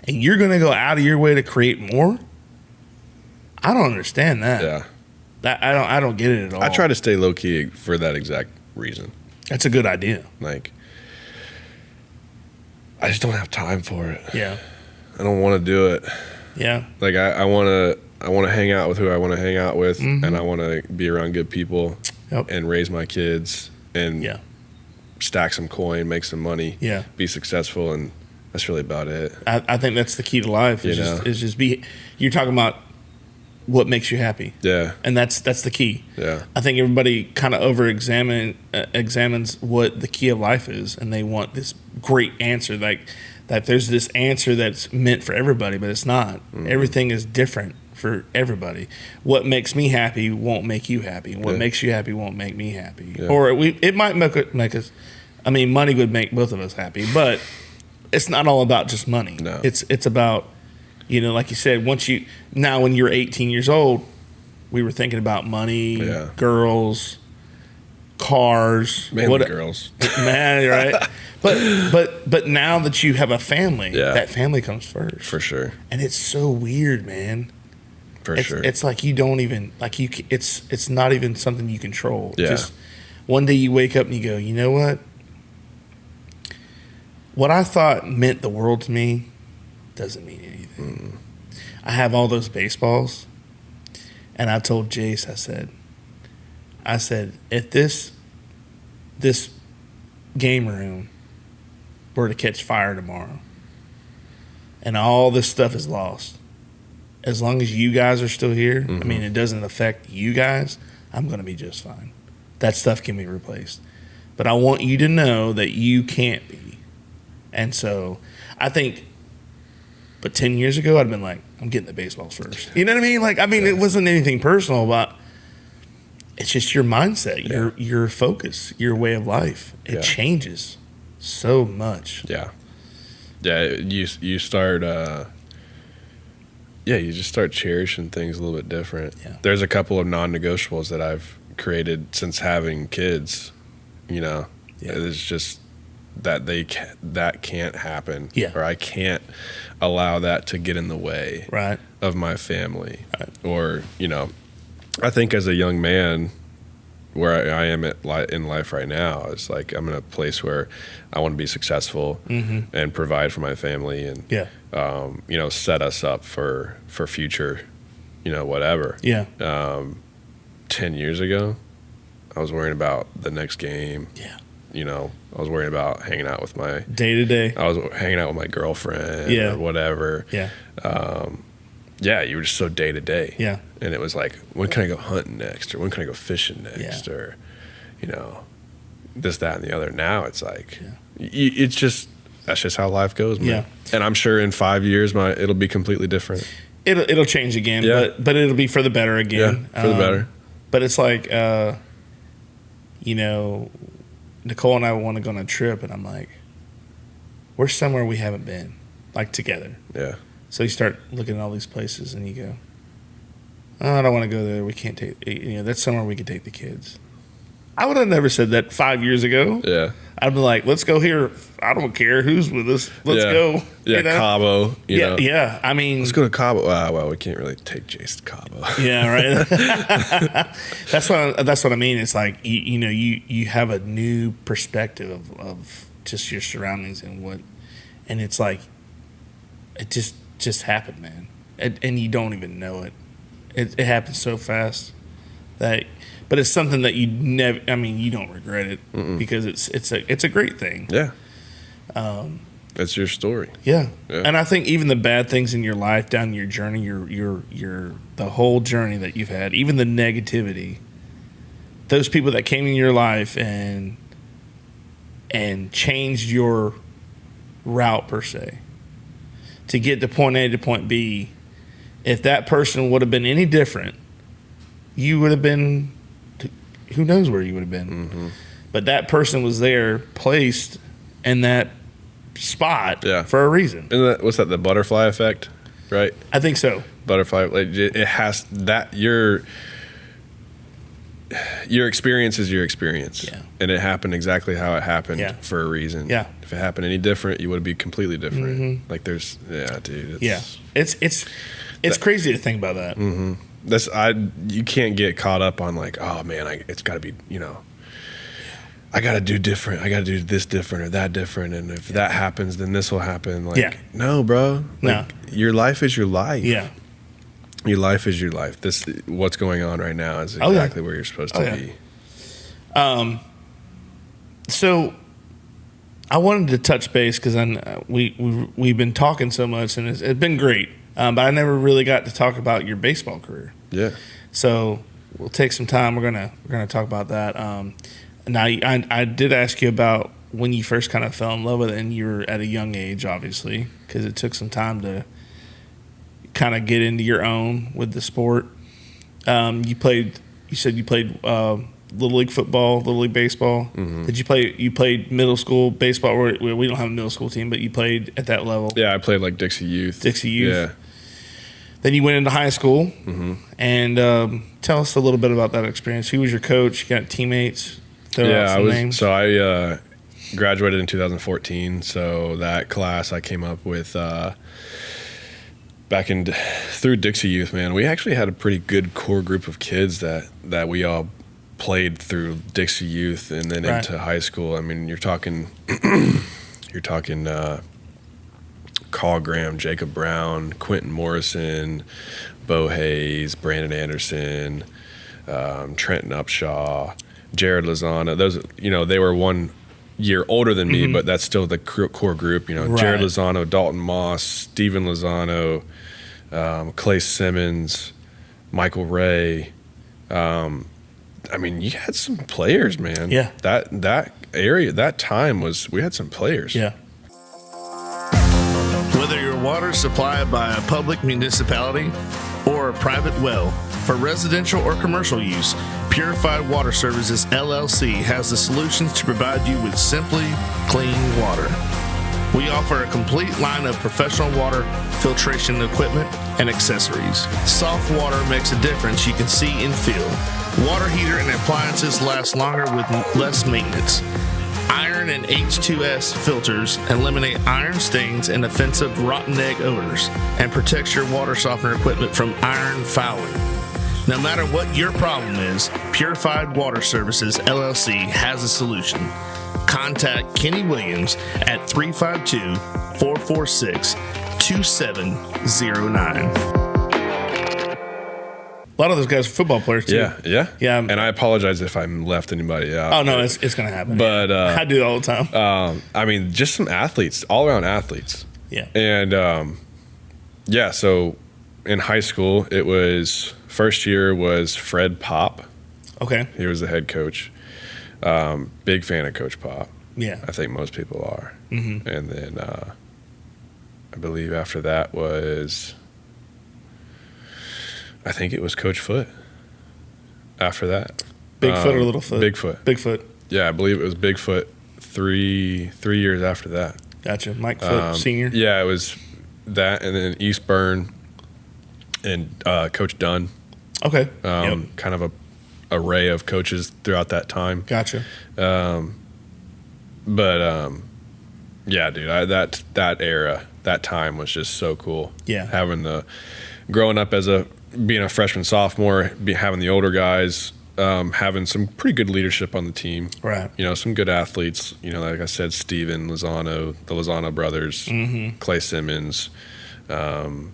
and you're going to go out of your way to create more. I don't understand that. Yeah, I don't get it at all. I try to stay low key for that exact reason. That's a good idea. Like, I just don't have time for it. Yeah, I don't want to do it. Yeah, like I want to hang out with who I want to hang out with, and I want to be around good people and raise my kids and stack some coin, make some money, be successful, and that's really about it. I think that's the key to life. Is just be. You're talking about what makes you happy. Yeah, and that's the key. Yeah, I think everybody kind of examines what the key of life is, and they want this great answer, like that. There's this answer that's meant for everybody, but it's not. Everything is different for everybody. What makes me happy won't make you happy. What makes you happy won't make me happy. Yeah. Or it might make us. I mean, money would make both of us happy, but it's not all about just money. No. It's about, like you said, when you're 18 years old, we were thinking about money, girls, cars, mainly girls. Man, right? But now that you have a family, that family comes first. For sure. And it's so weird, man. For sure. It's like you don't even it's not even something you control. Yeah. Just one day you wake up and you go, you know what? What I thought meant the world to me doesn't mean anything. I have all those baseballs, and I told Jace, I said, if this game room were to catch fire tomorrow, and all this stuff is lost, as long as you guys are still here, I mean, it doesn't affect you guys, I'm going to be just fine. That stuff can be replaced. But I want you to know that you can't be. And so I think, but 10 years ago, I'd have been like, I'm getting the baseballs first. You know what I mean? Like, I mean, it wasn't anything personal, but it's just your mindset, your focus, your way of life. It changes so much. Yeah. Yeah, you start, you just start cherishing things a little bit different. Yeah. There's a couple of non-negotiables that I've created since having kids, It's just that that can't happen. Yeah. Or I can't allow that to get in the way of my family. Right. Or, I think as a young man, where I am in life right now, it's like I'm in a place where I want to be successful and provide for my family and set us up for future, whatever. Yeah. 10 years ago, I was worrying about the next game. Yeah. I was worried about hanging out with my day to day. I was hanging out with my girlfriend or whatever. Yeah. You were just so day to day. Yeah. And it was like, when can I go hunting next? Or when can I go fishing next? Yeah. Or, this, that, and the other. Now it's like, it's just, that's just how life goes, man. Yeah. And I'm sure in 5 years, it'll be completely different. It'll change again, but it'll be for the better again. Yeah, for the better. But it's like, Nicole and I want to go on a trip, and I'm like, we're somewhere we haven't been, like together. Yeah. So you start looking at all these places, and you go, oh, I don't want to go there. We can't take, that's somewhere we could take the kids. I would have never said that 5 years ago. Yeah. I'd be like, let's go here. I don't care who's with us. Let's go. Yeah, Cabo. Yeah. I mean, let's go to Cabo. Well, we can't really take Jace to Cabo. Yeah, right. That's what I mean. It's like you have a new perspective of just your surroundings and it's like it just happened, man, and you don't even know it. It happens so fast that. But it's something that you never. I mean, you don't regret it because it's a great thing. Yeah. That's your story. Yeah. And I think even the bad things in your life, down your journey, your the whole journey that you've had, even the negativity, those people that came in your life and changed your route per se to get to point A to point B. If that person would have been any different, you would have been. Who knows where you would have been. But that person was there, placed in that spot for a reason. What's that, the butterfly effect, right? I think so. Butterfly, like it has that, your experience is your experience. Yeah. And it happened exactly how it happened for a reason. Yeah. If it happened any different, you would be completely different. Like there's, dude. It's crazy to think about that. You can't get caught up on like, oh man, it's got to be, I got to do different. I got to do this different or that different. And if that happens, then this will happen. Like, no, bro. Like, your life is your life. Yeah. Your life is your life. What's going on right now is exactly where you're supposed to be. So I wanted to touch base because we've been talking so much and it's been great. But I never really got to talk about your baseball career. Yeah. So we'll take some time. We're gonna talk about that. Now I did ask you about when you first kind of fell in love with it, and you were at a young age, obviously, because it took some time to kind of get into your own with the sport. You said you played Little League football, Little League baseball. Mm-hmm. Did you play? You played middle school baseball. We don't have a middle school team, but you played at that level. Yeah, I played like Dixie Youth. Yeah. Then you went into high school, Mm-hmm. and tell us a little bit about that experience. Who was your coach? You got teammates? Names. So I graduated in 2014. So that class I came up with through Dixie Youth. Man, we actually had a pretty good core group of kids that we all played through Dixie Youth and then into high school. I mean, you're talking Carl Graham, Jacob Brown, Quentin Morrison, Bo Hayes, Brandon Anderson, Trenton Upshaw, Jared Lozano. Those, they were 1 year older than me, but that's still the core group. Jared Lozano, Dalton Moss, Steven Lozano, Clay Simmons, Michael Ray. I mean, you had some players, man. Yeah. That area, that time we had some players. Yeah. Whether your water is supplied by a public municipality or a private well, for residential or commercial use, Purified Water Services LLC has the solutions to provide you with simply clean water. We offer a complete line of professional water filtration equipment and accessories. Soft water makes a difference you can see and feel. Water heater and appliances last longer with less maintenance. Iron and H2S filters eliminate iron stains and offensive rotten egg odors and protects your water softener equipment from iron fouling. No matter what your problem is, Purified Water Services LLC has a solution. Contact Kenny Williams at 352-446-2709. A lot of those guys are football players too. Yeah. And I apologize if I left anybody out. Oh no, it's going to happen. But I do it all the time. I mean, just some athletes, all around athletes. Yeah. And so in high school, it was first year was Fred Pop. Okay. He was the head coach. Big fan of Coach Pop. Yeah. I think most people are. Mm-hmm. And then I believe after that was. I think it was Coach Foot after that. Bigfoot or Littlefoot? Bigfoot. Yeah, I believe it was Bigfoot 3 years after that. Gotcha. Mike Foot, senior? Yeah, it was that, and then Eastburn and Coach Dunn. Okay. Kind of a array of coaches throughout that time. Gotcha. Yeah, dude, that era, that time was just so cool. Yeah. Growing up being a freshman, sophomore, having the older guys, having some pretty good leadership on the team. Right. Some good athletes. Like I said, Steven Lozano, the Lozano brothers, Clay Simmons. Who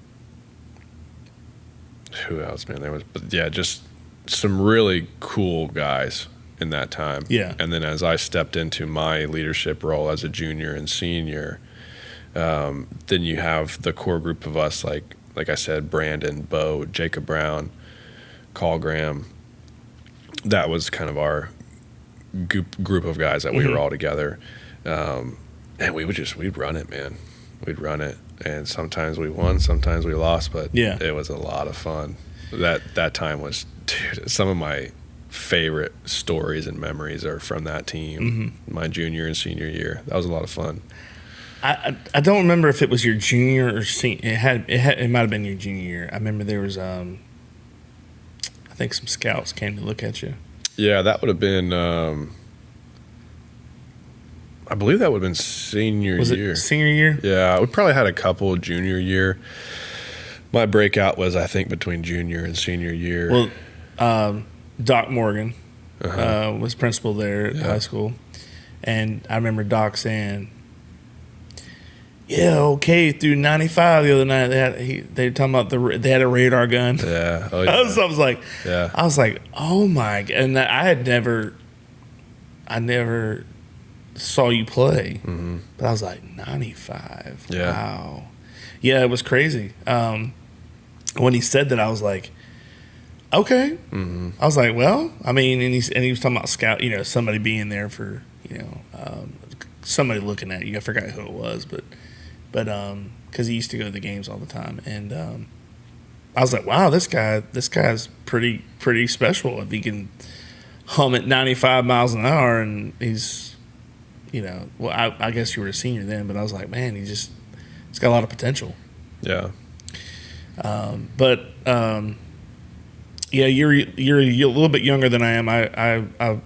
else, man? Just some really cool guys in that time. Yeah. And then as I stepped into my leadership role as a junior and senior, then you have the core group of us, like I said, Brandon, Bo, Jacob Brown, Carl Graham. That was kind of our group of guys that we were all together. And we'd run it, man. We'd run it. And sometimes we won, sometimes we lost, but it was a lot of fun. That time was, dude, some of my favorite stories and memories are from that team, my junior and senior year. That was a lot of fun. I don't remember if it was your junior or senior. It might have been your junior year. I remember there was I think some scouts came to look at you. Yeah, that would have been. I believe that would have been senior year. Was it senior year? Yeah, we probably had a couple junior year. My breakout was, I think, between junior and senior year. Well, Doc Morgan was principal there at high school, and I remember Doc saying, "Yeah, okay." Through 95 the other night, they were talking about they had a radar gun. Yeah, I was like, oh my god! And I never saw you play, but I was like 95. Yeah. Wow. Yeah, it was crazy. When he said that, I was like, okay. I was like, well, I mean, and he was talking about scout, somebody being there for, somebody looking at you. I forgot who it was, but because he used to go to the games all the time, and I was like, wow, this guy's pretty special if he can hum at 95 miles an hour, and he's, well, I guess you were a senior then, but I was like, man, he's got a lot of potential. Yeah. But yeah, you're a little bit younger than I am. I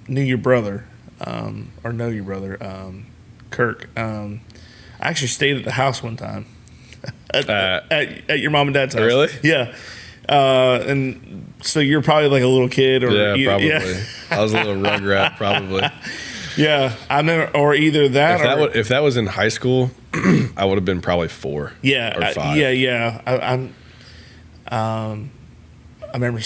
knew your brother, or know your brother, Kirk. I actually stayed at the house one time at your mom and dad's house. Really? Yeah. And so you're probably like a little kid, or Yeah, probably. Yeah. I was a little rugrat, probably. Yeah, I remember, or either that, If that was in high school, I would have been probably 4. Yeah, or 5. Yeah. I remember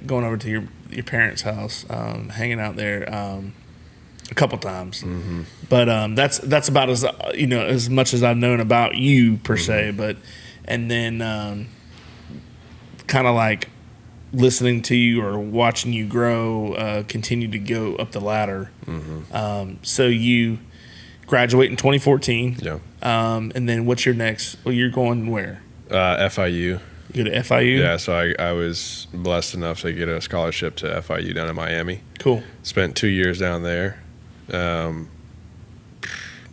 going over to your parents' house, hanging out there a couple times. Mm-hmm. But that's about as much as I've known about you per se. But and then kind of like listening to you or watching you grow, continue to go up the ladder. Mm-hmm. So you graduate in 2014. Yeah. And then what's your next? Well, you're going where? FIU. You go to FIU? Yeah, so I was blessed enough to get a scholarship to FIU down in Miami. Cool. Spent 2 years down there.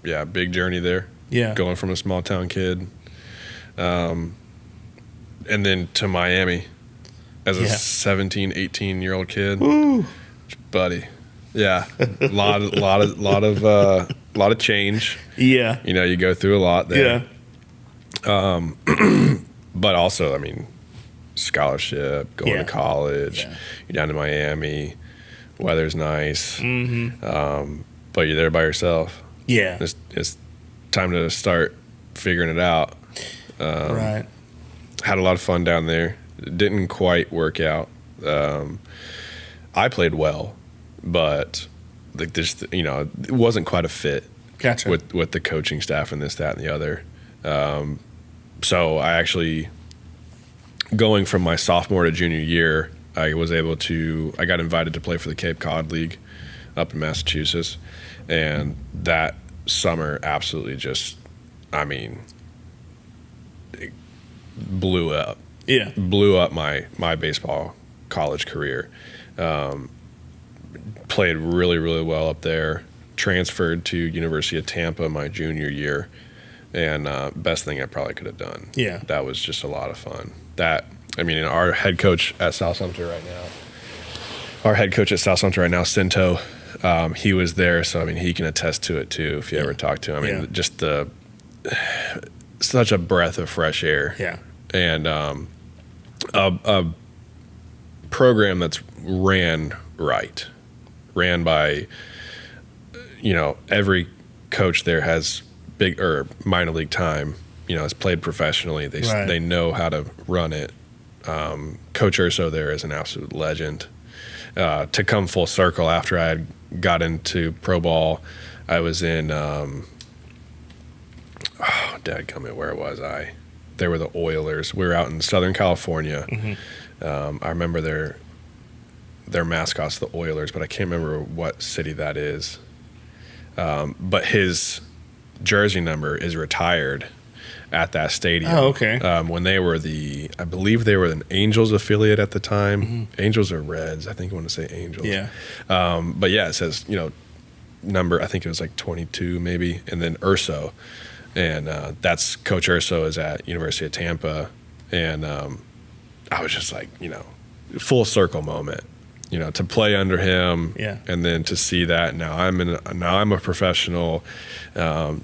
Yeah, big journey there. Yeah. Going from a small town kid, and then to Miami as a 17, 18-year-old kid. Woo. Buddy. Yeah. A lot of change. Yeah. You go through a lot there. Yeah. But also, I mean, scholarship, going to college, you're down to Miami, weather's nice, but you're there by yourself. Yeah. It's time to start figuring it out. Right. Had a lot of fun down there. It didn't quite work out. I played well, but it wasn't quite a fit. Gotcha. With the coaching staff and this, that, and the other. So I actually, going from my sophomore to junior year, I got invited to play for the Cape Cod League up in Massachusetts. And that summer absolutely it blew up. Yeah. Blew up my baseball college career. Played really, really well up there. Transferred to University of Tampa my junior year. And best thing I probably could have done. Yeah. That was just a lot of fun. Our head coach at South Sumter right now, Cinto, he was there, so he can attest to it too if you ever talk to him. Just such a breath of fresh air. Yeah. And a program that's ran by, every coach there has big or minor league time, has played professionally. They know how to run it. Coach Urso there is an absolute legend. To come full circle after I had got into pro ball, I was in dadgummit, where was I? They were the Oilers. We were out in Southern California. Mm-hmm. I remember their mascot's the Oilers, but I can't remember what city that is. But his jersey number is retired at that stadium. Oh, okay. When they were I believe they were an Angels affiliate at the time. Mm-hmm. Angels or Reds. I think I want to say Angels. Yeah. But yeah, it says, number, I think it was like 22 maybe, and then Urso. And that's Coach Urso is at University of Tampa. And I was just like, full circle moment. To play under him, and then to see that now I'm a professional,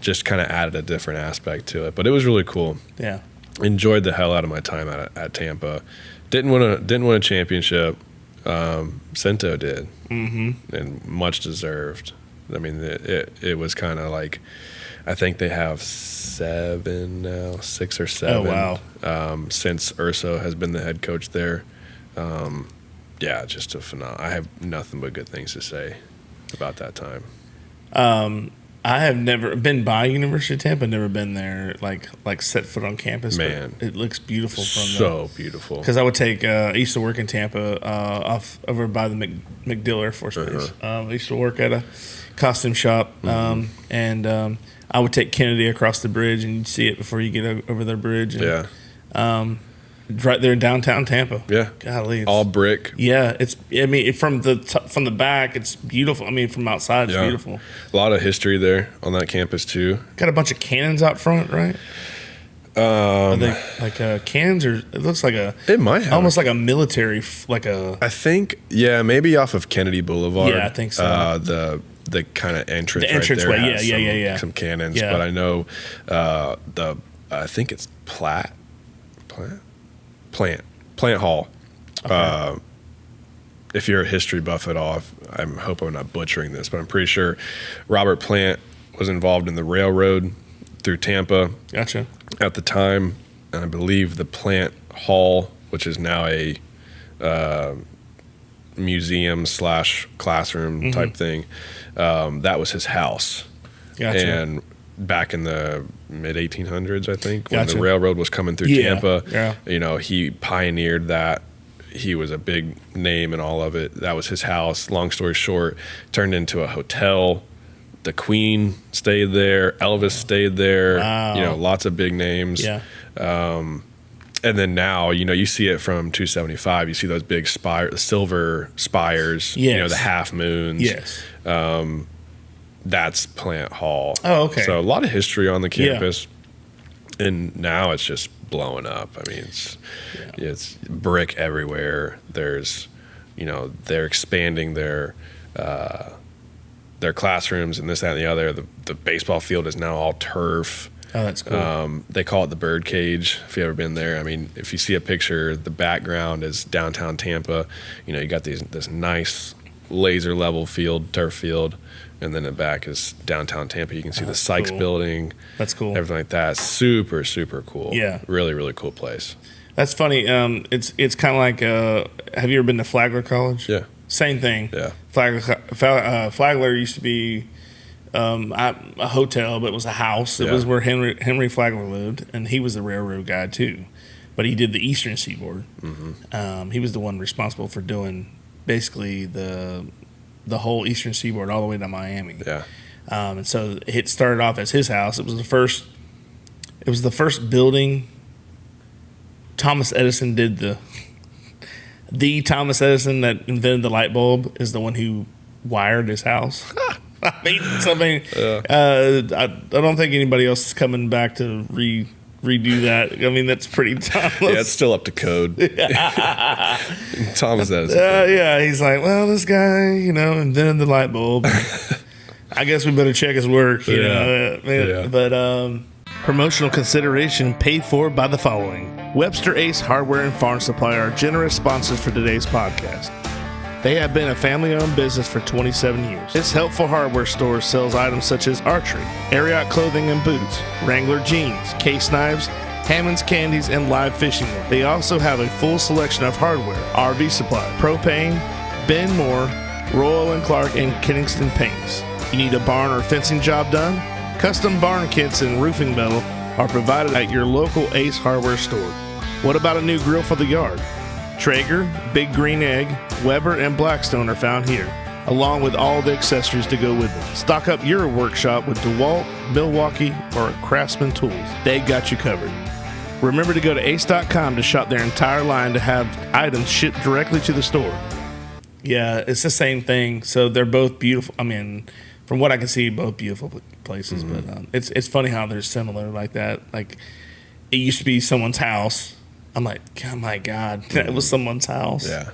just kind of added a different aspect to it. But it was really cool. Yeah, enjoyed the hell out of my time at Tampa. Didn't win a championship. Cinto did, and much deserved. It was kind of like, I think they have 7 now, 6 or 7. Oh wow! Since Urso has been the head coach there. Yeah, just a phenomenal. I have nothing but good things to say about that time. I have never been by University of Tampa. Never been there, like set foot on campus. Man, it looks beautiful beautiful. Because I would take. I used to work in Tampa, off over by the MacDill Air Force Base. I used to work at a costume shop, and I would take Kennedy across the bridge, and you'd see it before you get over the bridge. And, right there in downtown Tampa. Yeah. Golly. All brick. Yeah. From the back, it's beautiful. I mean, from outside, it's beautiful. A lot of history there on that campus, too. Got a bunch of cannons out front, right? Are they like cannons, or it looks like it might have almost like a military, I think, maybe off of Kennedy Boulevard. Yeah, I think so. The kind of entrance, the entranceway, right there yeah. some cannons, Yeah. but I know I think it's Plant Hall. Okay. If you're a history buff at all, I hope I'm not butchering this, but I'm pretty sure Robert Plant was involved in the railroad through Tampa. Gotcha. At the time, and I believe the Plant Hall, which is now a museum / classroom type thing, that was his house. Gotcha. And back in the mid 1800s, I think, when the railroad was coming through Tampa, he pioneered that. He was a big name in all of it. That was his house. Long story short, turned into a hotel. The Queen stayed there. Elvis stayed there. Wow. Lots of big names. Yeah. And then now, you see it from 275. You see those big silver spires. Yes. The half moons. Yes. That's Plant Hall. Oh, okay. So a lot of history on the campus. Yeah. And now it's just blowing up. I mean, it's brick everywhere. There's, they're expanding their classrooms and this, that, and the other. The baseball field is now all turf. Oh, that's cool. They call it the bird cage, if you've ever been there. I mean, if you see a picture, the background is downtown Tampa. You got this nice laser level field, turf field, and then the back is downtown Tampa. You can see the Sykes building. That's cool. Everything like that. Super, super cool. Yeah. Really, really cool place. That's funny. It's kind of like, have you ever been to Flagler College? Yeah. Same thing. Yeah. Flagler used to be a hotel, but it was a house. It was where Henry Flagler lived, and he was the railroad guy too. But he did the Eastern Seaboard. Mm-hmm. He was the one responsible for doing basically the whole Eastern Seaboard all the way to Miami. Yeah. And so it started off as his house. It was the first building. Thomas Edison did the Thomas Edison that invented the light bulb is the one who wired his house. I don't think anybody else is coming back to redo that. I mean, that's pretty timeless. Yeah, it's still up to code. Thomas Edison. Yeah, he's like, well, this guy, invented the light bulb. I guess we better check his work. But promotional consideration paid for by the following. Webster Ace Hardware and Farm Supply are generous sponsors for today's podcast. They have been a family-owned business for 27 years. This helpful hardware store sells items such as archery, Ariat clothing and boots, Wrangler jeans, case knives, Hammond's candies, and live fishing gear. They also have a full selection of hardware, RV supply, propane, Ben Moore, Royal & Clark, and Kingston paints. You need a barn or fencing job done? Custom barn kits and roofing metal are provided at your local Ace Hardware store. What about a new grill for the yard? Traeger, Big Green Egg, Weber, and Blackstone are found here, along with all the accessories to go with them. Stock up your workshop with DeWalt, Milwaukee, or Craftsman tools. They got you covered. Remember to go to ace.com to shop their entire line to have items shipped directly to the store. Yeah, it's the same thing. So they're both beautiful. I mean, from what I can see, both beautiful places. Mm-hmm. But it's funny how they're similar like that. Like, it used to be someone's house. I'm like, oh my God, that was someone's house. Yeah.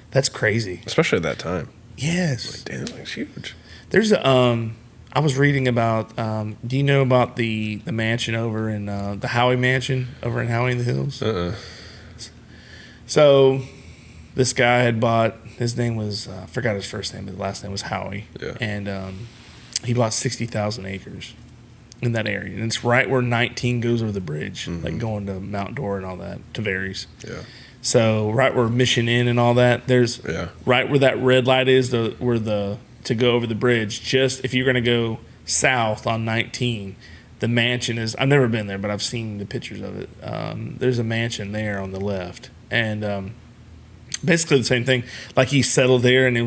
That's crazy. Especially at that time. Yes. Damn, it's huge. There's I was reading about, do you know about the mansion over in, the Howie Mansion over in Howie in the Hills? So this guy had bought, his name was, I forgot his first name, but the last name was Howie. Yeah. And he bought 60,000 acres in that area. And it's right where 19 goes over the bridge, like going to Mount Dora and all that, Tavares. Yeah. So right where Mission Inn and all that, there's right where that red light is, to go over the bridge. Just if you're going to go south on 19, the mansion is, I've never been there, but I've seen the pictures of it. There's a mansion there on the left. And basically the same thing. Like, he settled there, and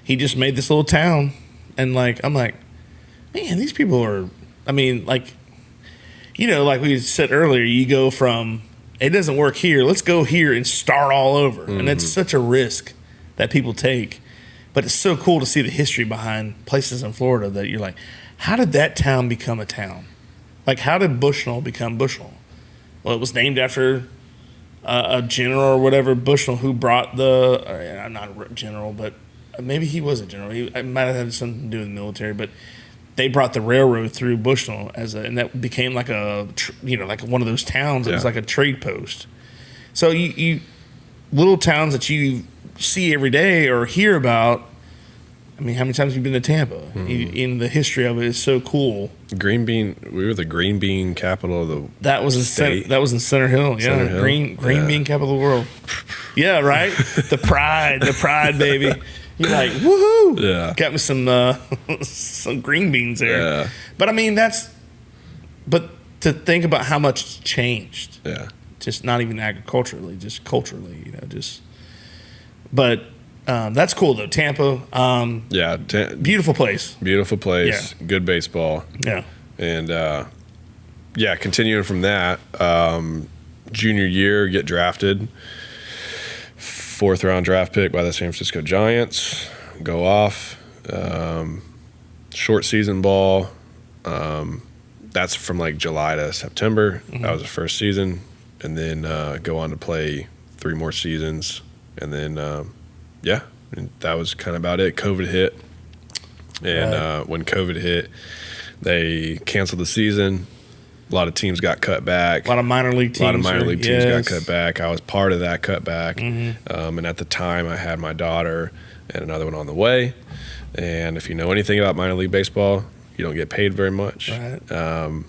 he just made this little town. And I'm like, man, these people are, I mean, like we said earlier, you go from it doesn't work here. Let's go here and start all over. And it's such a risk that people take. But it's so cool to see the history behind places in Florida that you're like, how did that town become a town? Like, how did Bushnell become Bushnell? Well, it was named after a general or whatever, Bushnell, who brought not a general, but maybe he was a general. He might have had something to do with the military, but they brought the railroad through Bushnell and that became like like one of those towns. It was like a trade post. So you little towns that you see every day or hear about. I mean, how many times have you been to Tampa? In the history of it is so cool. Green bean. We were the green bean capital of the that was in state. That was in Center Hill. Yeah, Center Hill? green bean capital of the world. Yeah, right. the pride, baby. You're like, woohoo! Yeah, got me some green beans there. Yeah, but I mean but to think about how much it's changed. Yeah, just not even agriculturally, just culturally. But. That's cool though. Tampa. Beautiful place. Beautiful place. Yeah. Good baseball. Yeah. And continuing from that, junior year, get drafted. 4th round draft pick by the San Francisco Giants. Go off. Short season ball. That's from like July to September. Mm-hmm. That was the first season. And then go on to play 3 more seasons. And then and that was kind of about it. COVID hit, and when COVID hit, they canceled the season. A lot of teams got cut back. A lot of minor league teams got cut back. I was part of that cutback, and at the time, I had my daughter and another one on the way. And if you know anything about minor league baseball, you don't get paid very much. Right.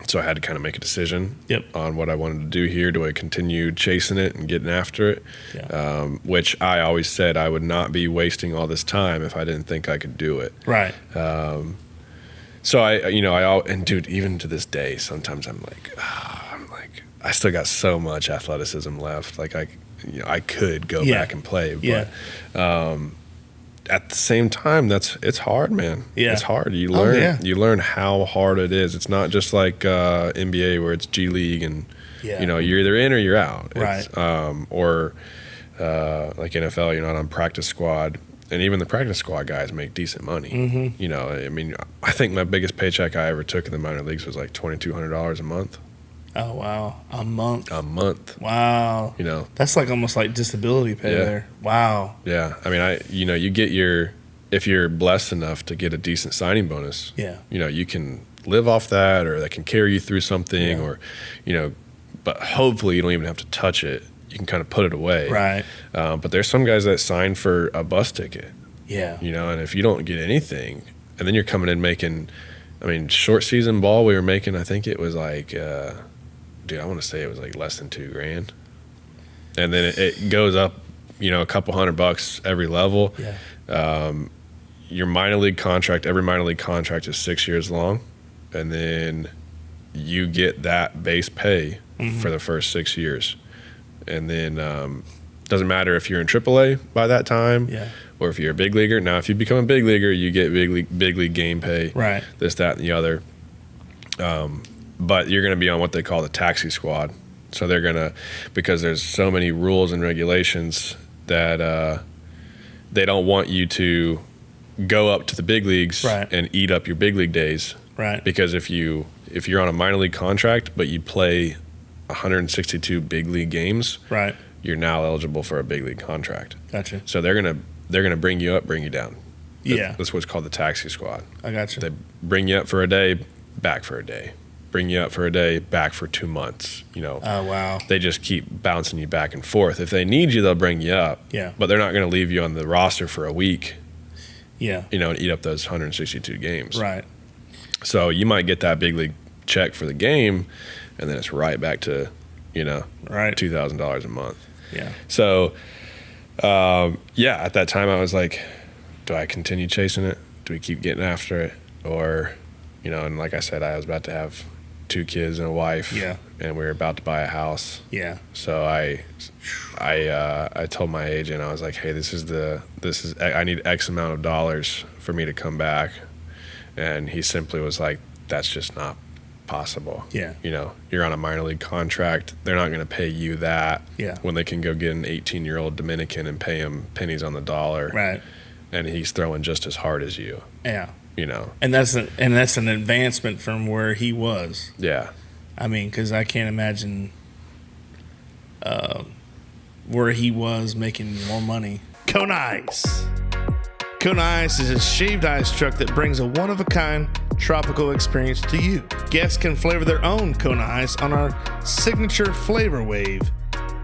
So I had to kind of make a decision on what I wanted to do here. Do I continue chasing it and getting after it? Yeah. Which I always said I would not be wasting all this time if I didn't think I could do it. Right. So and dude, even to this day, sometimes I'm like, I still got so much athleticism left. Like I could go back and play, but at the same time, it's hard, man. Yeah. It's hard. You learn how hard it is. It's not just like NBA where it's G League and you're either in or you're out. Right. Or like NFL, you're not on practice squad. And even the practice squad guys make decent money. Mm-hmm. I think my biggest paycheck I ever took in the minor leagues was like $2,200 a month. Oh, wow. A month. Wow. That's like almost like disability pay there. Wow. Yeah. I mean, you get if you're blessed enough to get a decent signing bonus, you can live off that, or that can carry you through something, or, but hopefully you don't even have to touch it. You can kind of put it away. Right. But there's some guys that sign for a bus ticket. Yeah. And if you don't get anything, and then you're coming in making, short season ball, we were making, I think it was like, I want to say it was like less than $2,000, and then it goes up, a couple $100 every level. Yeah. Your minor league contract, every minor league contract is 6 years long, and then you get that base pay for the first 6 years, and then doesn't matter if you're in AAA by that time, or if you're a big leaguer. Now, if you become a big leaguer, you get big league game pay, right? This, that, and the other. But you're going to be on what they call the taxi squad. So they're going to, because there's so many rules and regulations that they don't want you to go up to the big leagues and eat up your big league days. Right. Because if you're on a minor league contract, but you play 162 big league games, right, you're now eligible for a big league contract. Gotcha. So they're gonna bring you up, bring you down. That's what's called the taxi squad. I gotcha. They bring you up for a day, back for a day. Bring you up for a day, back for 2 months. Oh, wow. They just keep bouncing you back and forth. If they need you, they'll bring you up. Yeah. But they're not going to leave you on the roster for a week. Yeah. And eat up those 162 games. Right. So you might get that big league check for the game, and then it's right back to, $2,000 a month. Yeah. So, at that time I was like, do I continue chasing it? Do we keep getting after it? Or, and like I said, I was about to have 2 kids and a wife, and we were about to buy a house. Yeah. So I told my agent, I was like, hey, I need X amount of dollars for me to come back, and he simply was like, that's just not possible. Yeah. You know, you're on a minor league contract. They're not going to pay you that when they can go get an 18-year-old Dominican and pay him pennies on the dollar. Right. And he's throwing just as hard as you. Yeah. You know. And that's an advancement from where he was. Yeah. I mean, because I can't imagine where he was making more money. Kona Ice. Kona Ice is a shaved ice truck that brings a one-of-a-kind tropical experience to you. Guests can flavor their own Kona Ice on our signature flavor wave,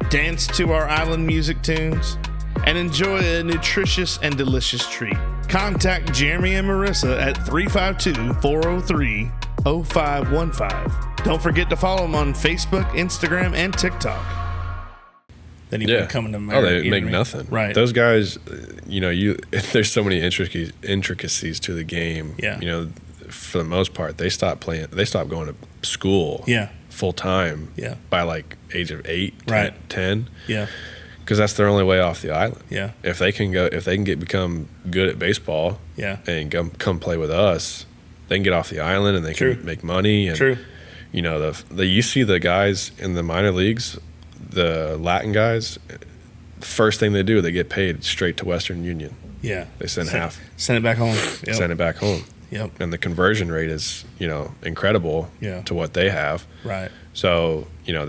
dance to our island music tunes, and enjoy a nutritious and delicious treat. Contact Jeremy and Marissa at 352-403-0515. Don't forget to follow them on Facebook, Instagram, and TikTok. Then he would come to America. Oh, they make nothing. Right. Those guys, you know, there's so many intricacies to the game. Yeah. You know, for the most part, they stopped playing. They stopped going to school. Yeah. Full time. Yeah. By like age of 8, right. 10. Yeah. Because that's their only way off the island. Yeah. If they can become good at baseball. Yeah. And come play with us, they can get off the island and they can make money. And, True. You know, you see the guys in the minor leagues. The Latin guys, the first thing they do, they get paid straight to Western Union. Yeah. They send half. Send it back home. Yep. Send it back home. Yep. And the conversion rate is, you know, incredible to what they have. Right. So, you know,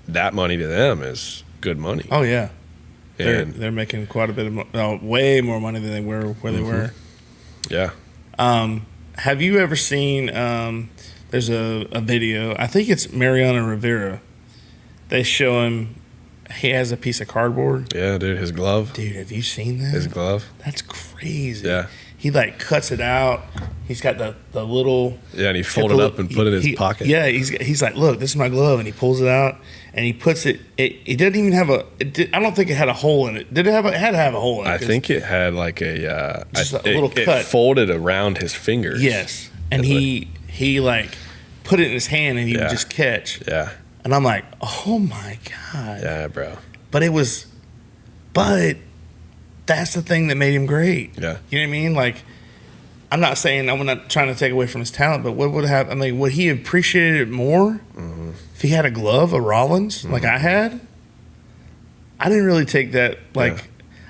that money to them is good money. Oh, yeah. And they're making quite a bit of way more money than they were where they were. Yeah. Have you ever seen, there's a video, I think it's Mariano Rivera. They show him, he has a piece of cardboard. Yeah, dude, his glove. Dude, have you seen that? His glove. That's crazy. Yeah. He like cuts it out. He's got the little. Yeah, and he folded it up and put it in his pocket. Yeah, he's like, look, this is my glove, and he pulls it out and he puts it. It didn't even have I don't think it had a hole in it. Did it have? It had to have a hole in it. I think it had like a just a little cut. It folded around his fingers. Yes, and he like put it in his hand and he would just catch. Yeah. And I'm like, oh my God. Yeah, bro. But that's the thing that made him great. Yeah. You know what I mean? Like, I'm not trying to take away from his talent, but would he have appreciated it more if he had a glove, a Rollins, like I had? I didn't really take that, I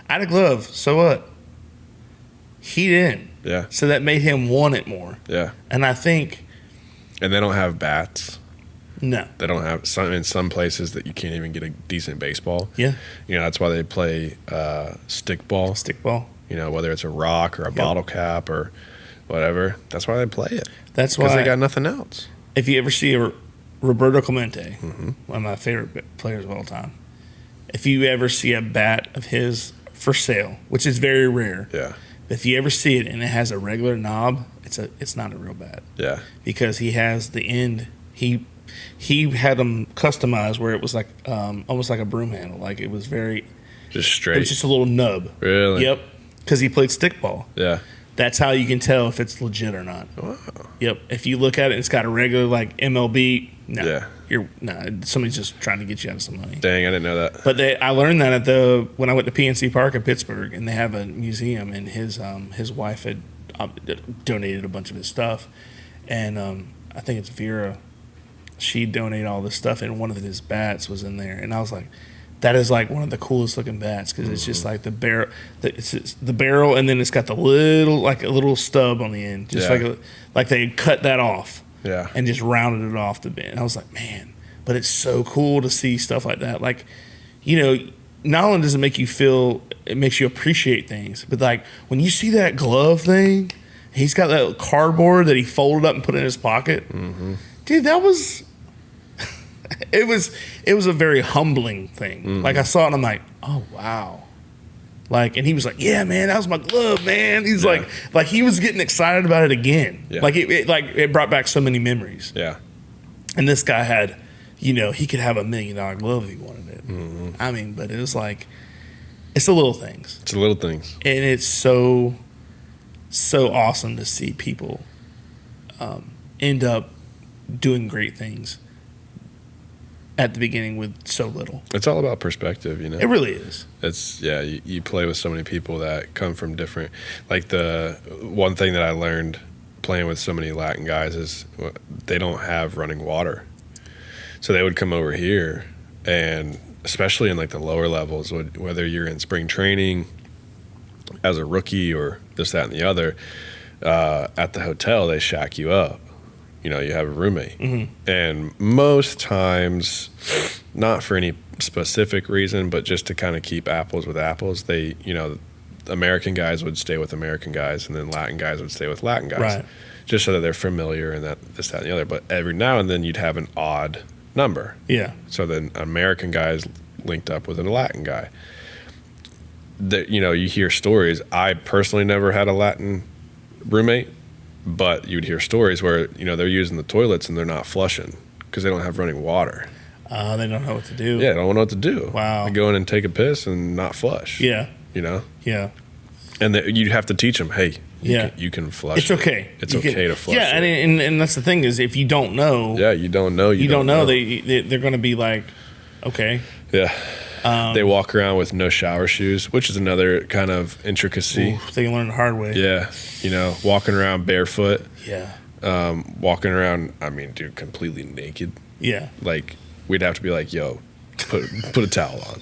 had a glove, so what? He didn't. Yeah. So that made him want it more. Yeah. And I think. And they don't have bats. No. They don't have in some places that you can't even get a decent baseball. Yeah. You know, that's why they play stickball. Stickball. You know, whether it's a rock or a bottle cap or whatever. That's why they play it. That's why. Because they got nothing else. If you ever see Roberto Clemente, one of my favorite players of all time, if you ever see a bat of his for sale, which is very rare. Yeah. If you ever see it and it has a regular knob, it's not a real bat. Yeah. Because he has the end. He had them customized where it was like almost like a broom handle. Like it was very just straight. It was just a little nub. Really? Yep. Because he played stickball. Yeah. That's how you can tell if it's legit or not. Wow. Yep. If you look at it, it's got a regular like MLB. No. Yeah. Somebody's just trying to get you out of some money. Dang, I didn't know that. But I learned that when I went to PNC Park in Pittsburgh, and they have a museum, and his wife had donated a bunch of his stuff, and I think it's Vera. She donated all this stuff, and one of his bats was in there, and I was like, that is like one of the coolest looking bats because it's just like the barrel, it's the barrel, and then it's got the little stub on the end, just like they cut that off, and just rounded it off the bend. I was like, man, but it's so cool to see stuff like that. Like, you know, not only does it make you feel, it makes you appreciate things, but like when you see that glove thing, he's got that cardboard that he folded up and put in his pocket. Dude, that was. It was a very humbling thing. Like I saw it and I'm like, oh wow. Like, and he was like, yeah, man, that was my glove, man. He's like he was getting excited about it again. Yeah. Like it brought back so many memories. Yeah. And this guy had, you know, he could have $1 million glove if he wanted it. I mean, but it was like, it's the little things. It's the little things. And it's so awesome to see people end up doing great things at the beginning with so little. It's all about perspective, you know? It really is. It's, you play with so many people that come from different, like the one thing that I learned playing with so many Latin guys is they don't have running water. So they would come over here, and especially in like the lower levels, whether you're in spring training as a rookie or this, that, and the other, at the hotel, they shack you up. You know, you have a roommate. And most times, not for any specific reason, but just to kind of keep apples with apples, they, you know, American guys would stay with American guys, and then Latin guys would stay with Latin guys. Right. Just so that they're familiar and that this, that, and the other. But every now and then you'd have an odd number. Yeah. So then American guys linked up with a Latin guy. That, you know, you hear stories. I personally never had a Latin roommate, but you'd hear stories where, you know, they're using the toilets and they're not flushing because they don't have running water. They don't know what to do. Yeah, they don't know what to do. Wow. They go in and take a piss and not flush. Yeah. You know? Yeah. And you'd have to teach them, hey, you can flush. It's okay. It's okay to flush. Yeah, and that's the thing is, if you don't know. Yeah, you don't know. You don't know. They're going to be like, okay. Yeah. They walk around with no shower shoes, which is another kind of intricacy. Ooh, they can learn the hard way. Yeah. You know, walking around barefoot. Yeah. Walking around, I mean, dude, completely naked. Yeah. Like, we'd have to be like, yo, put a towel on.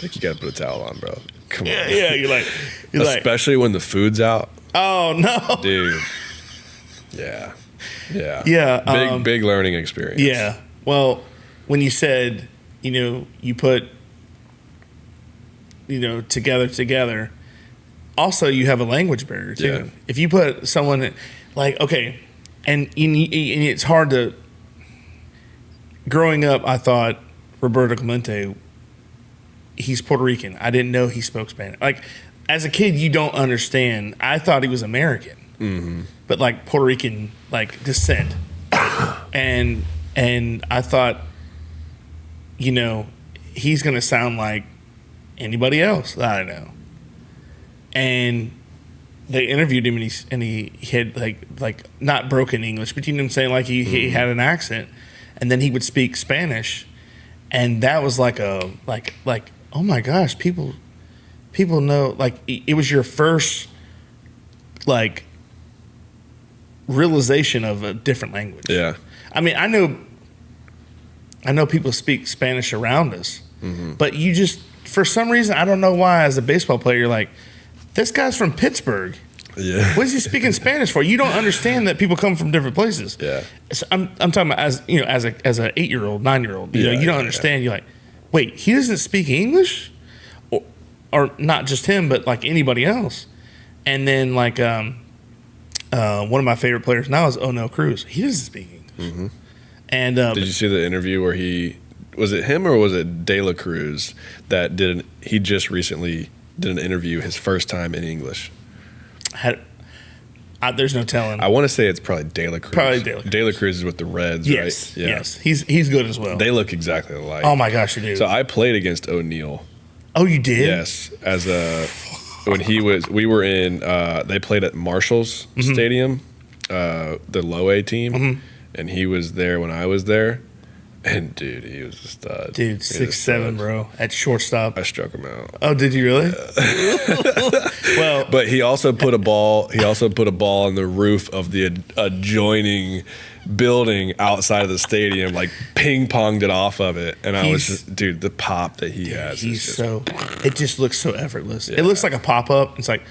Like, you got to put a towel on, bro. Come on. Yeah, you're like. Especially when the food's out. Oh, no. Dude. Yeah. Yeah. Yeah. Big learning experience. Yeah. Well, when you said, you know, you put, you know, together, also you have a language barrier, too. Yeah. If you put someone, like, okay, and it's hard to, growing up, I thought Roberto Clemente, he's Puerto Rican. I didn't know he spoke Spanish. Like, as a kid, you don't understand. I thought he was American, but like Puerto Rican, like descent. and I thought, you know, he's gonna sound like anybody else that I know. And they interviewed him, and he had like not broken English, but you know what I'm saying, like he had an accent, and then he would speak Spanish, and that was like oh my gosh, people know, like, it was your first, like, realization of a different language. Yeah. I mean, I know people speak Spanish around us, but you just, for some reason, I don't know why, as a baseball player, you're like, this guy's from Pittsburgh. Yeah. What is he speaking Spanish for? You don't understand that people come from different places. Yeah. So I'm talking about, as you know, as a 8-year-old, 9-year-old, you know, you don't understand. You're like, wait, he doesn't speak English? Or not just him, but like anybody else. And then like one of my favorite players now is O'Neal Cruz. He doesn't speak English. And did you see the interview where was it him or was it De La Cruz that he just recently did an interview his first time in English? There's no telling. I want to say it's probably De La Cruz. Probably De La Cruz. De La Cruz is with the Reds, yes, right? Yeah. Yes, he's good as well. They look exactly alike. Oh my gosh, you do. So I played against O'Neal. Oh, you did? Yes, we were in. They played at Marshall's Stadium, the low A team, and he was there when I was there. And dude, he was a stud. Dude, 6'7", bro, at shortstop. I struck him out. Oh, did you really? Well, but he also put a ball. He also put a ball on the roof of the adjoining building outside of the stadium, like ping ponged it off of it. And I was just, dude, the pop that he has. It just looks so effortless. Yeah. It looks like a pop up. It's like,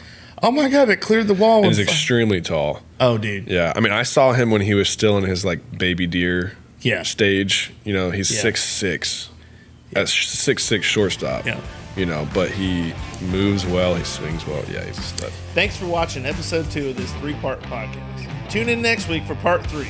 oh my god, it cleared the wall. He's extremely tall. Oh, dude. Yeah, I mean, I saw him when he was still in his like baby deer. Stage, you know, he's 6'6". That's 6'6" shortstop. Yeah. You know, but he moves well, he swings well. Yeah, he's a stud. Thanks for watching episode 2 of this 3-part podcast. Tune in next week for part 3.